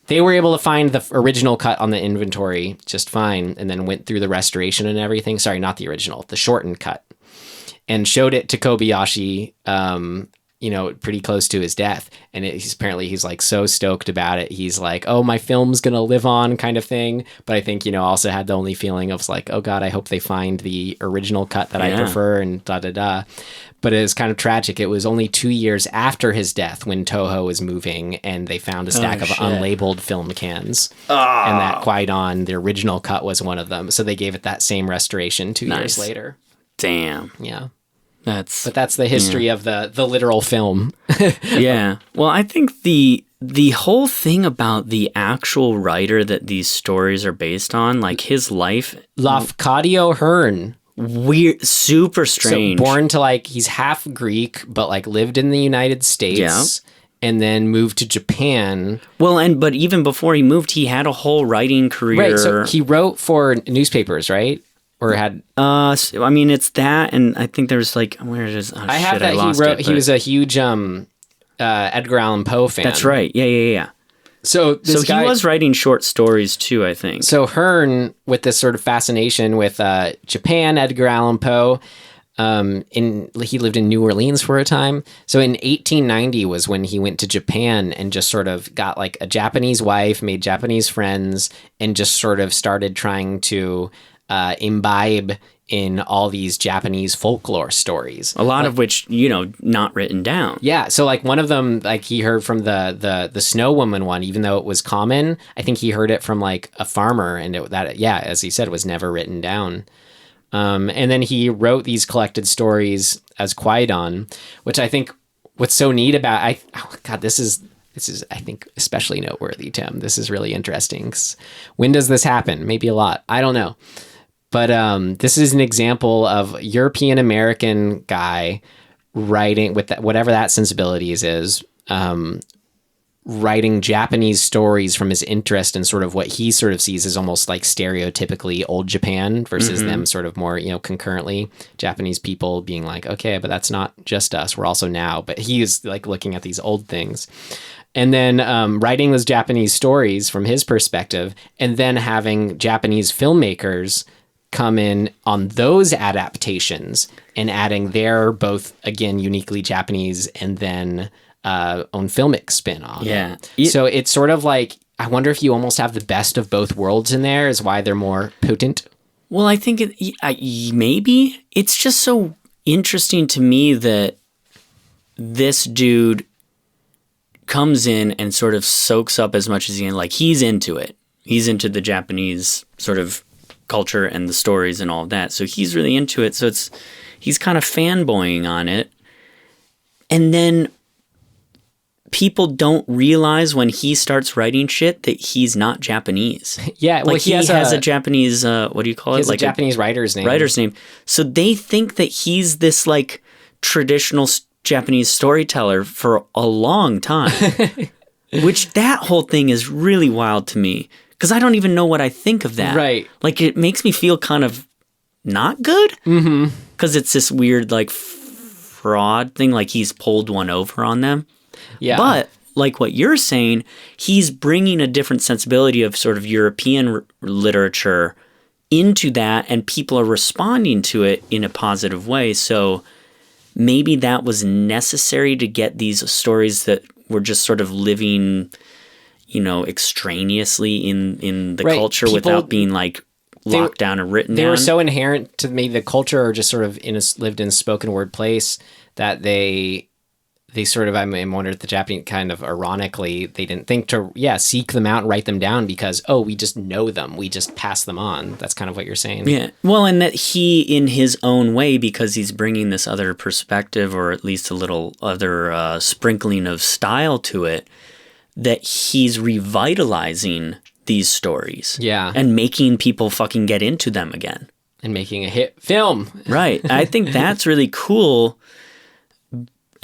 they were able to find the original cut on the inventory just fine, and then went through the restoration and everything. Sorry, not the original, the shortened cut, and showed it to Kobayashi, pretty close to his death. And he's like so stoked about it. He's like, oh, my film's going to live on kind of thing. But I think, also had the only feeling of like, oh God, I hope they find the original cut that I prefer and da-da-da. But it was kind of tragic. It was only 2 years after his death when Toho was moving, and they found a stack of unlabeled film cans. And that Kwaidan, the original cut, was one of them. So they gave it that same restoration 2 years later. Damn. Yeah. But that's the history of the literal film. Yeah. Well, I think the whole thing about the actual writer that these stories are based on, like his life, Lafcadio Hearn. Weird, super strange. So born to he's half Greek, but lived in the United States. And then moved to Japan. Well, but even before he moved, he had a whole writing career. Right. So he wrote for newspapers, right? Or had I mean, it's that, and I think there's where it is. Oh, I have that he was a huge Edgar Allan Poe fan. That's right. Yeah. So he was writing short stories too, I think. So Hearn, with this sort of fascination with Japan, Edgar Allan Poe, he lived in New Orleans for a time. So in 1890 was when he went to Japan and just sort of got a Japanese wife, made Japanese friends, and just sort of started trying to imbibe in all these Japanese folklore stories. A lot of which, not written down. Yeah. So one of them, he heard from the Snow Woman one, even though it was common, I think he heard it from a farmer, and as he said, was never written down. And then he wrote these collected stories as Kwaidan, which I think what's so neat about this is I think especially noteworthy, Tim. This is really interesting. 'Cause when does this happen? Maybe a lot. I don't know. But this is an example of European American guy writing with whatever that sensibilities is, writing Japanese stories from his interest in sort of what he sort of sees as almost like stereotypically old Japan versus them sort of more, concurrently Japanese people being like, okay, but that's not just us. We're also now. But he is like looking at these old things. And then writing those Japanese stories from his perspective, and then having Japanese filmmakers come in on those adaptations and adding their both, again, uniquely Japanese and then own filmic spin on it. So it's sort of like, I wonder if you almost have the best of both worlds in there is why they're more potent. Well, I think maybe it's just so interesting to me that this dude comes in and sort of soaks up as much as he can. Like, he's into it. He's into the Japanese sort of culture and the stories and all of that. So he's really into it. So he's kind of fanboying on it. And then people don't realize when he starts writing shit that he's not Japanese. Yeah, like he has a Japanese, what do you call it? Like a Japanese writer's name. Writer's name. So they think that he's this like traditional Japanese storyteller for a long time, which that whole thing is really wild to me because I don't even know what I think of that. Right. Like it makes me feel kind of not good because it's this weird like fraud thing. Like he's pulled one over on them. Yeah. But like what you're saying, he's bringing a different sensibility of sort of European literature into that, and people are responding to it in a positive way. So maybe that was necessary to get these stories that were just sort of living, extraneously in the culture without being like locked down and written down. They were so inherent to maybe the culture or just sort of lived in a spoken word place that they sort of, I wonder if the Japanese kind of ironically, they didn't think to, seek them out and write them down because, we just know them. We just pass them on. That's kind of what you're saying. Yeah. Well, and that he, in his own way, because he's bringing this other perspective or at least a little other sprinkling of style to it, that he's revitalizing these stories. Yeah. And making people fucking get into them again. And making a hit film. Right. I think that's really cool.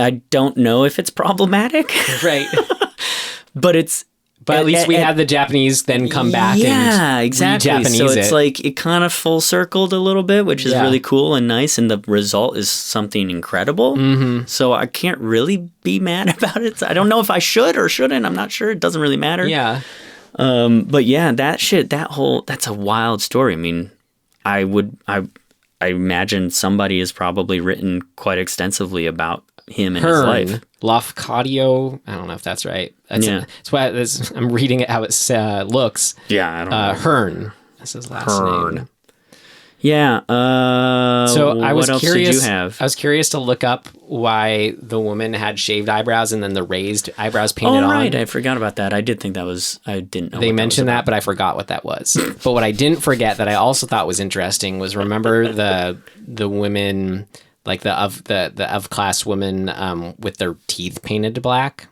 I don't know if it's problematic. Right. But at least we have the Japanese then come back and exactly. So it's like it kind of full circled a little bit, which is really cool and nice, and the result is something incredible. Mm-hmm. So I can't really be mad about it. I don't know if I should or shouldn't. I'm not sure. It doesn't really matter. Yeah. But yeah, that's a wild story. I mean, I imagine somebody has probably written quite extensively about him and his life. Lafcadio. I don't know if that's right. That's why I'm reading it how it looks. Yeah, I don't know. Hearn. That's his last name. Yeah. So I was what else curious. Did you have? I was curious to look up why the woman had shaved eyebrows and then the raised eyebrows painted on. Oh, right. I forgot about that. I did think that was. I didn't know. They mentioned that, but I forgot what that was. But what I didn't forget that I also thought was interesting was remember the women. Like the of class women with their teeth painted black.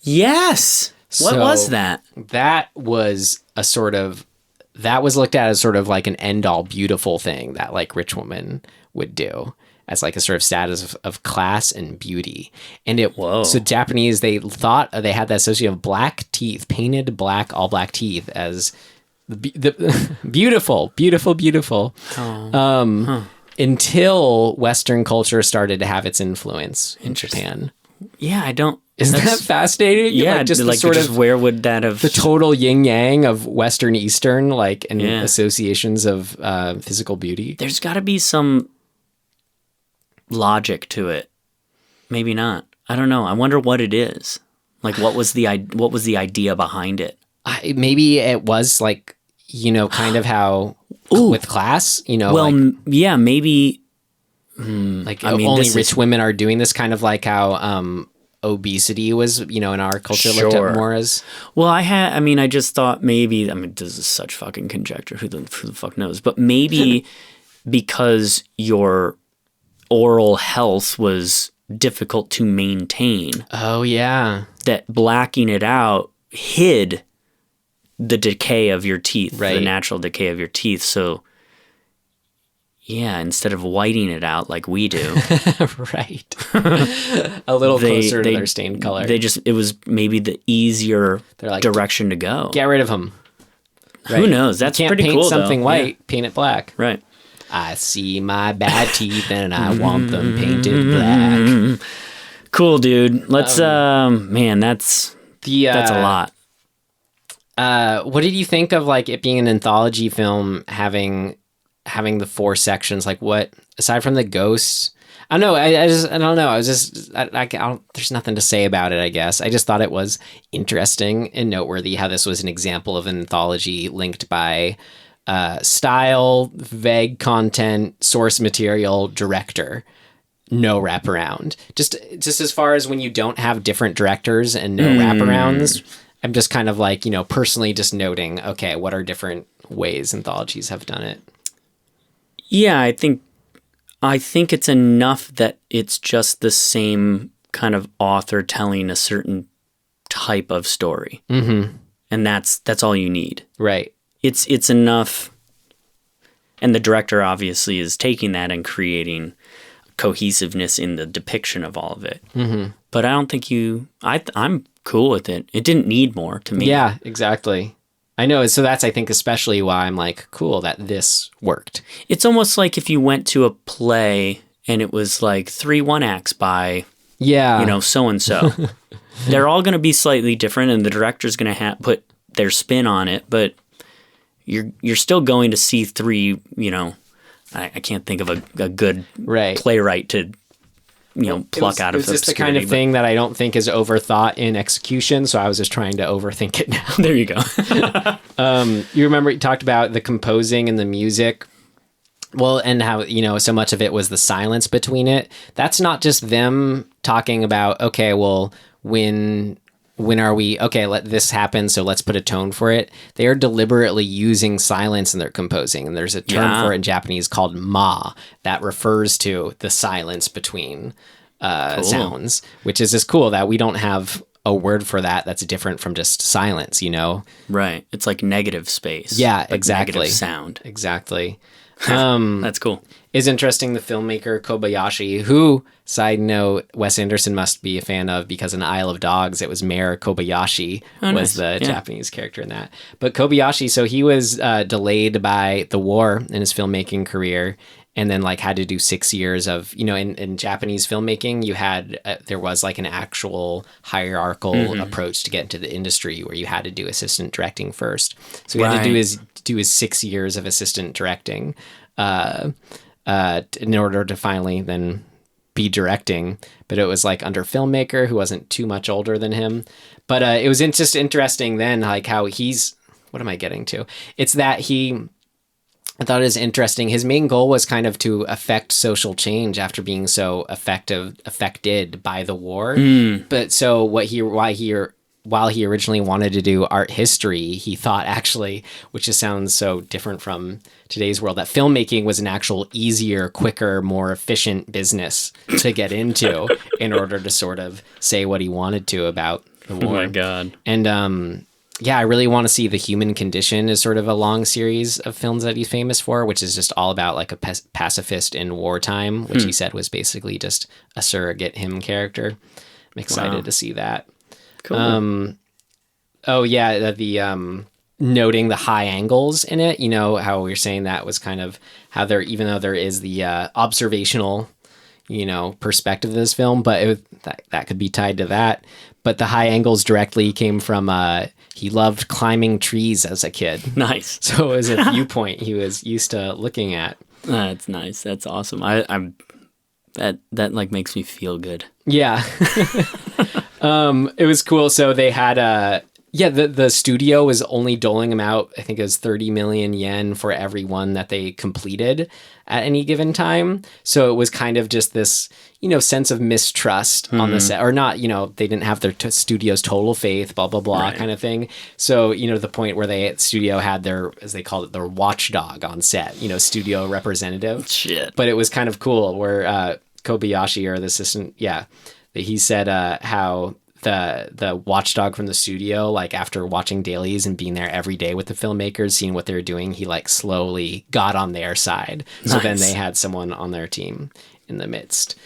Yes. What was that? That was that was looked at as sort of like an end all beautiful thing that like rich women would do as like a sort of status of class and beauty. And so Japanese, they thought they had that association of black teeth, painted black, all black teeth as the beautiful, beautiful, beautiful. Until Western culture started to have its influence in Japan. Yeah, I don't. Isn't that fascinating? Yeah, like just like sort of where would that have the total yin yang of Western Eastern, like and associations of physical beauty. There's got to be some logic to it. Maybe not. I don't know. I wonder what it is. Like, what was the idea behind it? Maybe it was like kind of how. With class, Well, yeah, maybe. Like only rich women are doing this, kind of like how obesity was, in our culture looked at more as. Well, I just thought maybe. I mean, this is such fucking conjecture. Who the fuck knows? But maybe because your oral health was difficult to maintain. Oh, yeah. That blacking it out hid the decay of your teeth, the natural decay of your teeth. So, yeah, instead of whiting it out like we do. Right. A little closer to their stained color. It was maybe the easier direction to go. Get rid of them. Right. Who knows? That's pretty cool, You can't paint something though. white, paint it black. Right. I see my bad teeth and I want them painted black. Cool, dude. Let's, man, that's a lot. What did you think of like it being an anthology film, having the 4 sections? Like, what aside from the ghosts? I don't know. I don't know. I was just I don't, there's nothing to say about it. I guess I just thought it was interesting and noteworthy how this was an example of an anthology linked by style, vague content, source material, director. No wraparound. Just as far as when you don't have different directors and no wraparounds, I'm just kind of like, personally just noting, okay, what are different ways anthologies have done it? Yeah, I think it's enough that it's just the same kind of author telling a certain type of story. Mm-hmm. And that's all you need. Right. It's enough. And the director obviously is taking that and creating cohesiveness in the depiction of all of it. Mm-hmm. But I don't think I'm cool with it. It didn't need more to me. Yeah, exactly. I know. So that's, I think, especially why I'm like, cool that this worked. It's almost like if you went to a play and it was like 3 one-acts by, so-and-so. They're all going to be slightly different and the director's going to put their spin on it, but you're still going to see 3, I can't think of a good playwright to pluck out of obscurity. It's just the kind of thing that I don't think is overthought in execution, so I was just trying to overthink it now. There you go. You remember you talked about the composing and the music, well, and how, so much of it was the silence between it. That's not just them talking about, okay, well, when are we, okay, let this happen, so let's put a tone for it. They are deliberately using silence in their composing, and there's a term for it in Japanese called ma that refers to the silence between sounds, which is just cool that we don't have a word for that that's different from just silence, Right. It's like negative space. Yeah, exactly. Negative sound. Exactly. That's cool. Is interesting, the filmmaker Kobayashi, who, side note, Wes Anderson must be a fan of because in Isle of Dogs, it was Mayor Kobayashi was the Japanese character in that. But Kobayashi, so he was delayed by the war in his filmmaking career and then had to do 6 years of, in Japanese filmmaking, you had, there was an actual hierarchical approach to get into the industry where you had to do assistant directing first. So he had to do his 6 years of assistant directing in order to finally then be directing, but it was under filmmaker who wasn't too much older than him. But it was just interesting then, how he's, what am I getting to? It's that I thought it was interesting. His main goal was kind of to affect social change after being so affected by the war. But so while he originally wanted to do art history, he thought actually, which just sounds so different from today's world, that filmmaking was an actual easier, quicker, more efficient business to get into in order to sort of say what he wanted to about the war. Oh my God. And I really want to see The Human Condition as sort of a long series of films that he's famous for, which is just all about a pacifist in wartime, which he said was basically just a surrogate him character. I'm excited to see that. Cool. The noting the high angles in it, how we were saying that was kind of how there, even though there is the observational, perspective of this film, but that could be tied to that. But the high angles directly came from he loved climbing trees as a kid. Nice. So it was a viewpoint he was used to looking at. That's nice. That's awesome. I'm that makes me feel good. Yeah. It was cool. So they had Yeah, the studio was only doling them out, I think it was 30 million yen for every one that they completed at any given time. So it was kind of just this, sense of mistrust on the set, or not, they didn't have their studio's total faith, blah, blah, blah kind of thing. So, the point where studio had their, as they called it, their watchdog on set, studio representative. Shit. But it was kind of cool where Kobayashi, or the assistant, he said how the watchdog from the studio, like after watching dailies and being there every day with the filmmakers, seeing what they were doing, he like slowly got on their side. So then they had someone on their team in the midst.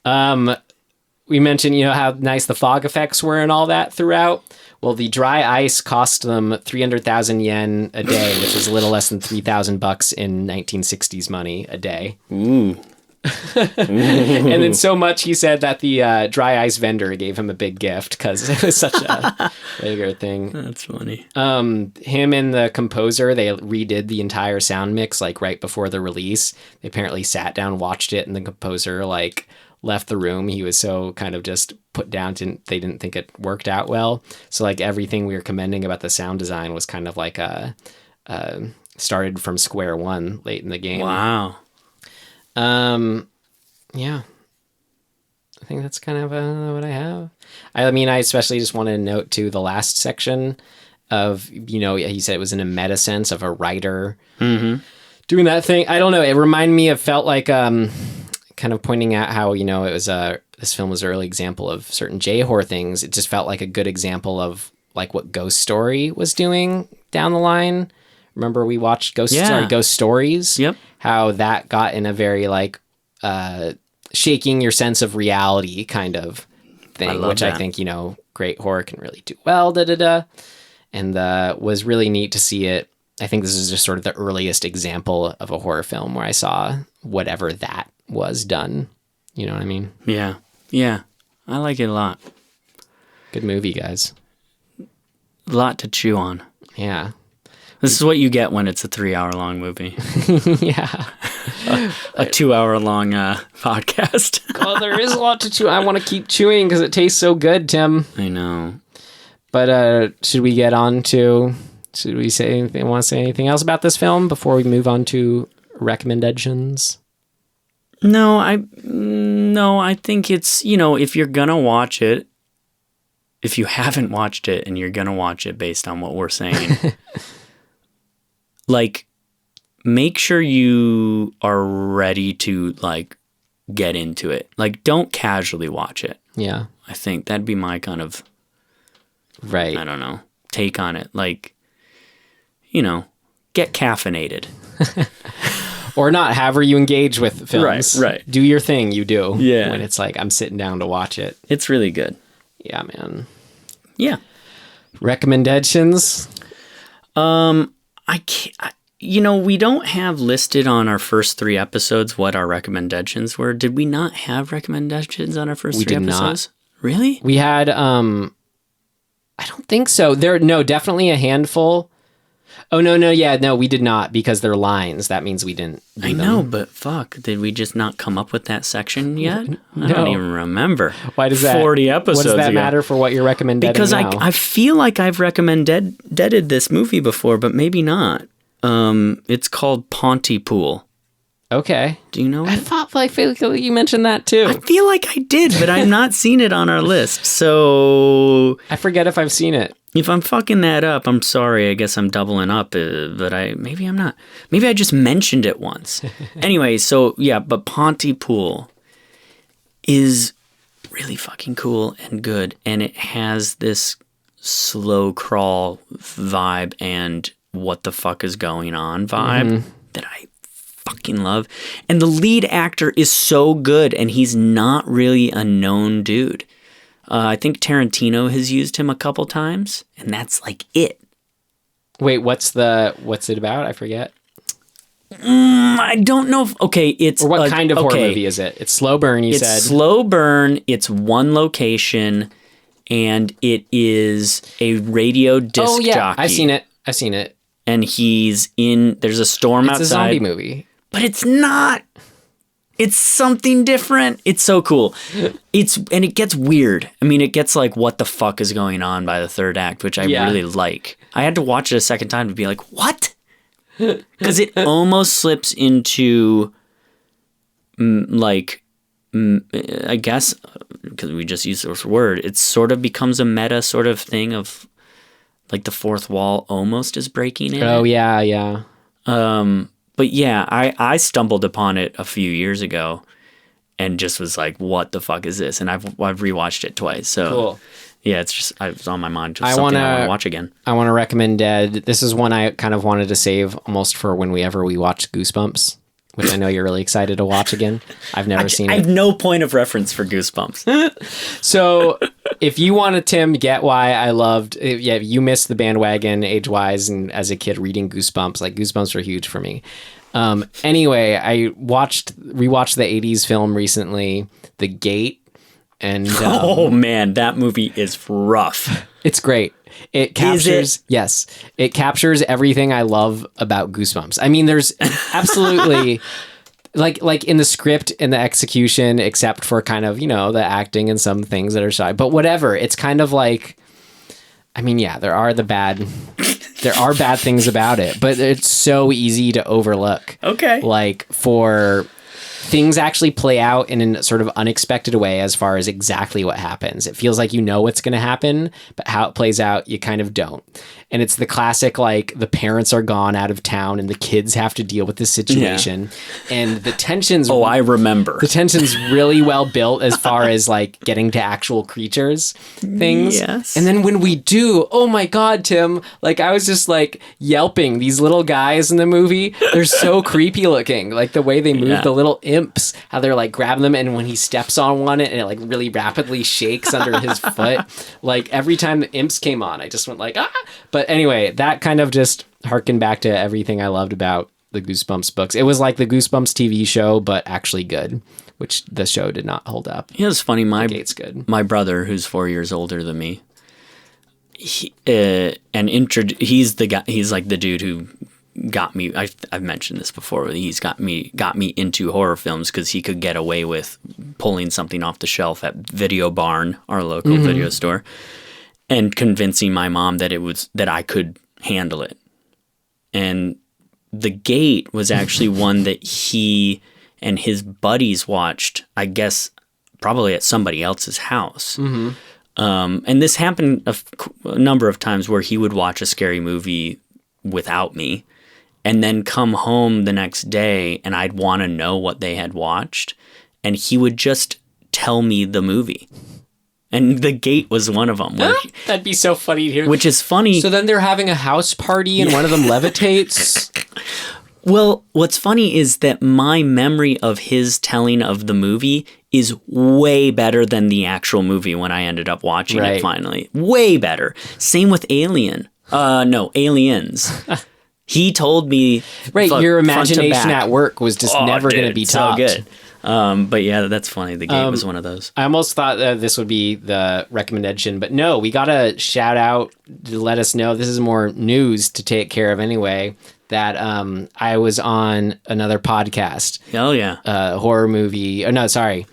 We mentioned, how nice the fog effects were and all that throughout. Well, the dry ice cost them 300,000 yen a day, which is a little less than $3,000 in 1960s money a day. Ooh. And then so much he said that the dry ice vendor gave him a big gift because it was such a bigger thing. That's funny. Him and the composer, they redid the entire sound mix like right before the release. They apparently sat down, watched it, and the composer like left the room. He was so kind of just put down, they didn't think it worked out well. So like everything we were commending about the sound design was kind of like started from square one late in the game. Wow. Yeah, I think that's kind of what I have. I mean, I especially just wanted to note too, the last section of, he said it was in a meta sense of a writer doing that thing. I don't know. It reminded me of, felt like, kind of pointing out how, it was this film was an early example of certain J-horror things. It just felt like a good example of like what Ghost Story was doing down the line. Remember we watched Ghost Stories? Yep. How that got in a very like shaking your sense of reality kind of thing, which I think, great horror can really do well, and was really neat to see it. I think this is just sort of the earliest example of a horror film where I saw whatever that was done. You know what I mean? Yeah. Yeah. I like it a lot. Good movie, guys. A lot to chew on. Yeah. This is what you get when it's a 3-hour-long movie. Yeah. A 2-hour-long podcast. Oh, there is a lot to chew. I want to keep chewing because it tastes so good, Tim. I know. But should we get on to... Should we say anything? Want to say anything else about this film before we move on to recommendations? No, I think it's, if you're gonna watch it, if you haven't watched it and you're gonna watch it based on what we're saying, like, make sure you are ready to like get into it. Like, don't casually watch it. Yeah, I think that'd be my kind of right. I don't know, take on it. Like, get caffeinated. Or not, however you engage with films. Right. Do your thing, you do. Yeah. When it's like, I'm sitting down to watch it. It's really good. Yeah, man. Yeah. Recommendations? I can't, we don't have listed on our first 3 episodes what our recommendations were. Did we not have recommendations on our first 3 episodes? Not. Really? We had, I don't think so. Definitely a handful. Oh, no, we did not, because they're lines. That means we didn't do them. know, but fuck, did we just not come up with that section yet? I don't even remember. Why does that? 40 episodes What does that ago. matter for what you're recommending Because now? I feel like I've recommended this movie before, but maybe not. It's called Pontypool. Okay. Do you know it? I feel like you mentioned that too. I feel like I did, but I've not seen it on our list. So I forget if I've seen it. If I'm fucking that up, I'm sorry. I guess I'm doubling up, but maybe I'm not. Maybe I just mentioned it once. Anyway, so yeah, but Pontypool is really fucking cool and good, and it has this slow crawl vibe and what the fuck is going on vibe that I fucking love. And the lead actor is so good, and he's not really a known dude. I think Tarantino has used him a couple times, and that's like it. Wait, what's it about? I forget. I don't know. It's or what kind of horror movie is it? It's slow burn. You said it's slow burn. It's one location, and it is a radio disc jockey. I've seen it. And he's in. There's a storm outside. It's a zombie movie, but it's not. It's something different. It's so cool. And it gets weird. I mean, it gets like, what the fuck is going on by the third act, which I really like. I had to watch it a second time to be like, what? Because it almost slips into I guess, because we just used this word, it sort of becomes a meta sort of thing of like the fourth wall almost is breaking in. Oh, yeah. But yeah, I stumbled upon it a few years ago and just was like, what the fuck is this? And I've rewatched it twice. So cool. Yeah, it's on my mind. Just something I want to watch again. I want to recommend Dead. This is one I kind of wanted to save almost for whenever we watch Goosebumps, which I know you're really excited to watch again. I've never seen it. I have no point of reference for Goosebumps. So if you want to, Tim, get why I loved, you missed the bandwagon age-wise and as a kid reading Goosebumps. Like, Goosebumps were huge for me. Anyway, I rewatched the 80s film recently, The Gate. And oh man, that movie is rough. It's great. It captures it captures everything I love about Goosebumps. I mean, there's absolutely like in the script and the execution, except for kind of, the acting and some things that are shy. But whatever, it's kind of like, I mean, yeah, there are bad things about it, but it's so easy to overlook. Okay. Like, for things actually play out in a sort of unexpected way as far as exactly what happens. It feels like you know what's going to happen, but how it plays out, you kind of don't. And it's the classic, like, the parents are gone out of town and the kids have to deal with this situation. Yeah. And the tensions... Oh, I remember. The tension's really well built as far as, like, getting to actual creatures, things. Yes. And then when we do, oh my God, Tim, like, I was just, like, yelping. These little guys in the movie, they're so creepy looking. Like, the way they move, the little imps, how they're, like, grabbing them, and when he steps on one, and it, like, really rapidly shakes under his foot. Like, every time the imps came on, I just went, like, ah! But anyway, that kind of just harkened back to everything I loved about the Goosebumps books. It was like the Goosebumps TV show, but actually good, which the show did not hold up. Yeah, it's funny. Gate's good. My brother, who's 4 years older than me, he's the guy. He's like the dude who got me. I've mentioned this before. He's got me into horror films because he could get away with pulling something off the shelf at Video Barn, our local video store, and convincing my mom that I could handle it. And The Gate was actually one that he and his buddies watched, I guess, probably at somebody else's house. And this happened a number of times where he would watch a scary movie without me and then come home the next day and I'd want to know what they had watched. And he would just tell me the movie. And The Gate was one of them. That'd be so funny to hear. Which is funny. So then they're having a house party and one of them levitates. Well, what's funny is that my memory of his telling of the movie is way better than the actual movie when I ended up watching it finally. Way better. Same with Aliens. He told me... your imagination at work was just never going to be topped. So good. But yeah, that's funny. The Gate was one of those. I almost thought that this would be the recommendation, but no, we got to shout out to let us know. This is more news to take care of anyway, that I was on another podcast. Oh, yeah. Horror movie. Oh, no, sorry.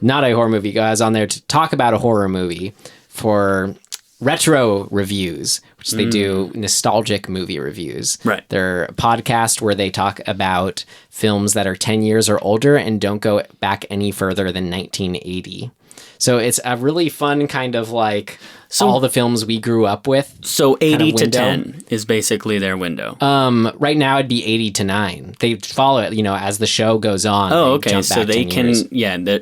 Not a horror movie. I was on there to talk about a horror movie for retro reviews, which they do nostalgic movie reviews. Right. They're a podcast where they talk about films that are 10 years or older and don't go back any further than 1980. So it's a really fun kind of like all the films we grew up with. So 80 to 10 is basically their window. Right now it'd be 80 to 9. They follow it, as the show goes on. Oh, okay. So they can,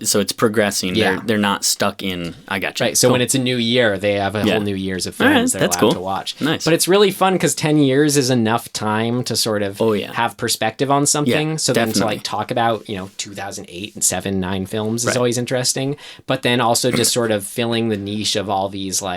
so it's progressing. Yeah. They're not stuck in, I got you. Right. So when it's a new year, they have a whole new years of films they're allowed to watch. Nice. But it's really fun because 10 years is enough time to sort of have perspective on something. Yeah, so definitely. then to like talk about, 2008 and 7, 9 films is always interesting. But then also just sort of filling the niche of all these like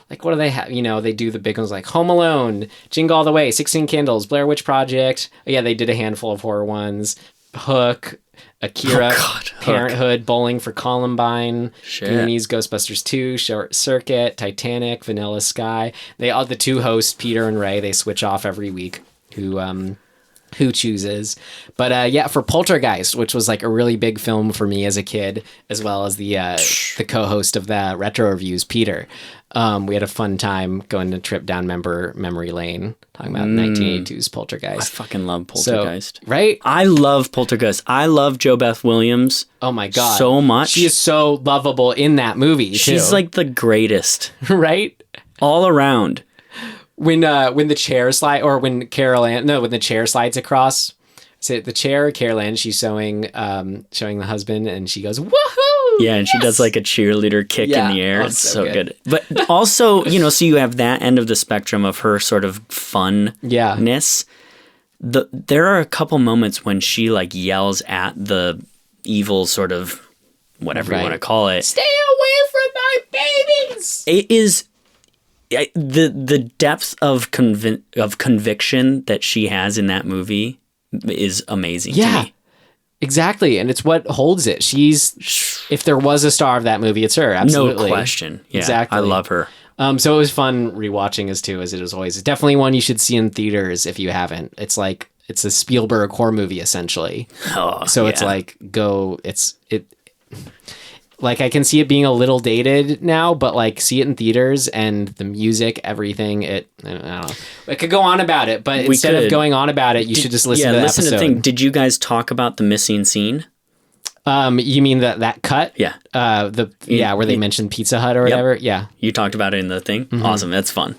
what do they have? They do the big ones like Home Alone, Jingle All the Way, 16 Candles, Blair Witch Project. Oh, yeah, they did a handful of horror ones. Hook, Akira, Parenthood, Hook. Bowling for Columbine, Goonies, Ghostbusters 2, Short Circuit, Titanic, Vanilla Sky. The two hosts, Peter and Ray, they switch off every week, who who chooses. But yeah, for Poltergeist, which was like a really big film for me as a kid, as well as the co-host of the Retro Reviews, Peter. We had a fun time going to trip down memory lane, talking about 1982's Poltergeist. I fucking love Poltergeist. So, right? I love Poltergeist. I love Jo Beth Williams. Oh my God. So much. She is so lovable in that movie, too. She's like the greatest. Right? All around. When the chair slide, or when when the chair slides across, is it the chair or Carol Ann? She's showing the husband, and she goes, woohoo! Yeah, and she does like a cheerleader kick in the air. Oh, it's so good. But also, so you have that end of the spectrum of her sort of funness. There are a couple moments when she like yells at the evil sort of whatever you want to call it. Stay away from my babies! It is. The depth of conviction that she has in that movie is amazing to me. Exactly, and it's what holds it. If there was a star of that movie, it's her. Absolutely, no question. Yeah, exactly. I love her. So it was fun rewatching as it is always. It's definitely one you should see in theaters if you haven't. It's a Spielberg horror movie essentially. It's like like I can see it being a little dated now, but like see it in theaters and the music, everything. I don't know. I could go on about it, but instead of going on about it, you should just listen to the episode. To the thing. Did you guys talk about the missing scene? You mean that cut? Yeah. Where they mentioned Pizza Hut or whatever. Yeah. You talked about it in the thing. Mm-hmm. Awesome. That's fun.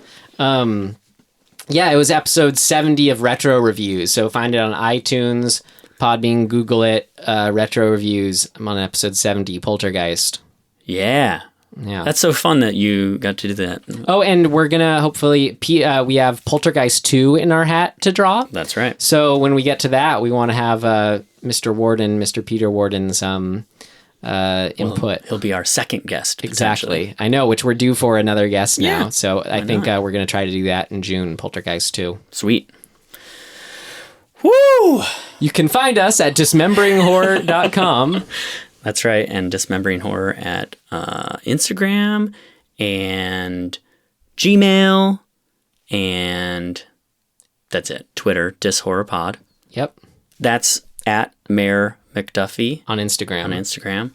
Yeah, it was episode 70 of Retro Reviews. So find it on iTunes, Podbean, Google it, Retro Reviews. I'm on episode 70, Poltergeist. Yeah. That's so fun that you got to do that. Oh, and we're going to hopefully, we have Poltergeist 2 in our hat to draw. That's right. So when we get to that, we want to have Mr. Peter Warden's input. He'll be our second guest. Exactly. I know, which we're due for another guest now. Yeah. So I think we're going to try to do that in June, Poltergeist 2. Sweet. Woo! You can find us at dismemberinghorror.com. That's right. And Dismembering Horror at Instagram and Gmail. And that's it. Twitter, DisHorrorPod. Yep. That's at Mayor McDuffie. On Instagram.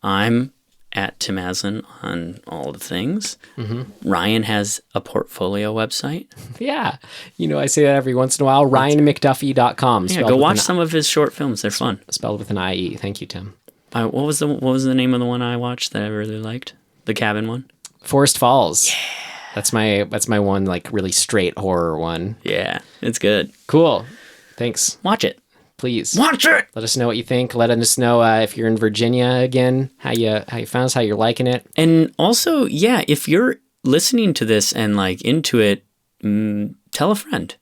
I'm at Tim Aslin on all the things. Mm-hmm. Ryan has a portfolio website. Yeah. I say that every once in a while. RyanMcDuffie.com. Yeah, go watch some of his short films. They're fun. Spelled with an IE. Thank you, Tim. What was the name of the one I watched that I really liked? The cabin one? Forest Falls. Yeah. That's my one, like, really straight horror one. Yeah, it's good. Cool. Thanks. Watch it. Please. Watch it! Let us know what you think. Let us know if you're in Virginia again, how you found us, how you're liking it. And also, yeah, if you're listening to this and, like, into it, tell a friend.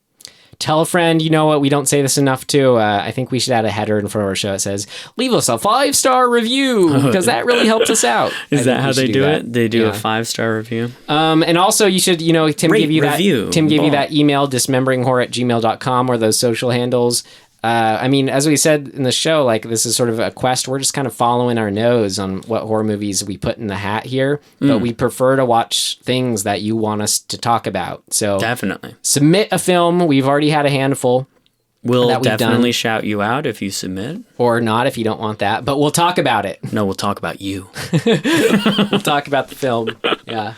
Tell a friend. You know what? We don't say this enough, too. I think we should add a header in front of our show that says, leave us a 5-star review, because that really helps us out. Is that how they do it? They do a 5-star review? And also, you should, Tim gave you that email, dismemberinghorror@gmail.com, or those social handles. As we said in the show, like, this is sort of a quest. We're just kind of following our nose on what horror movies we put in the hat here, but we prefer to watch things that you want us to talk about. So definitely submit a film. We've already had a handful. We'll definitely shout you out if you submit. Or not if you don't want that, but we'll talk about it. No, we'll talk about you. We'll talk about the film. Yeah.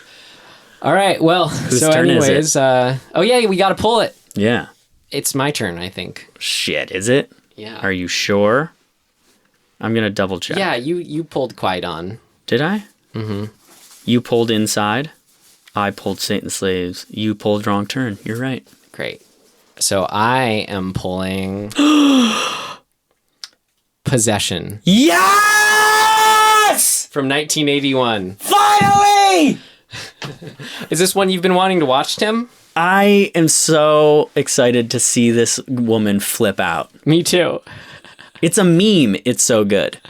All right. Well, whose turn is it? We got to pull it. Yeah. It's my turn, I think. Shit, is it? Yeah. Are you sure? I'm going to double check. Yeah, you pulled Kwaidan. Did I? Mm-hmm. You pulled Inside. I pulled Satan's Slaves. You pulled Wrong Turn. You're right. Great. So I am pulling Possession. Yes! From 1981. Finally! Is this one you've been wanting to watch, Tim? I am so excited to see this woman flip out. Me too. It's a meme. It's so good.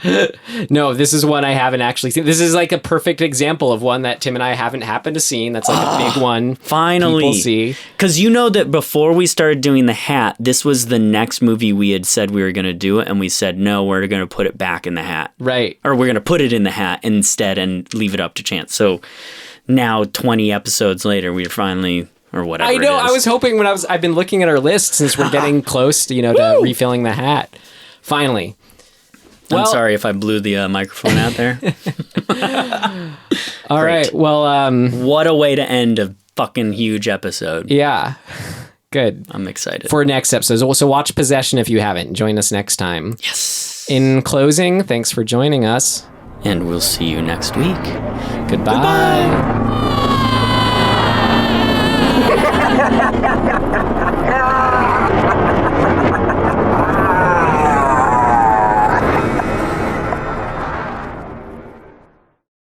No, this is one I haven't actually seen. This is like a perfect example of one that Tim and I haven't happened to see. That's like a big one. Finally. People see. Because you know that before we started doing the hat, this was the next movie we had said we were going to do it. And we said, no, we're going to put it back in the hat. Right. Or we're going to put it in the hat instead and leave it up to chance. So now 20 episodes later, we're finally or whatever. I know. It is. I was hoping when I've been looking at our list since we're getting close to, to refilling the hat. Finally. I'm sorry if I blew the microphone out there. All right. Well, what a way to end a fucking huge episode. Yeah. Good. I'm excited. For next episode. So watch Possession if you haven't. Join us next time. Yes. In closing, thanks for joining us. And we'll see you next week. Goodbye.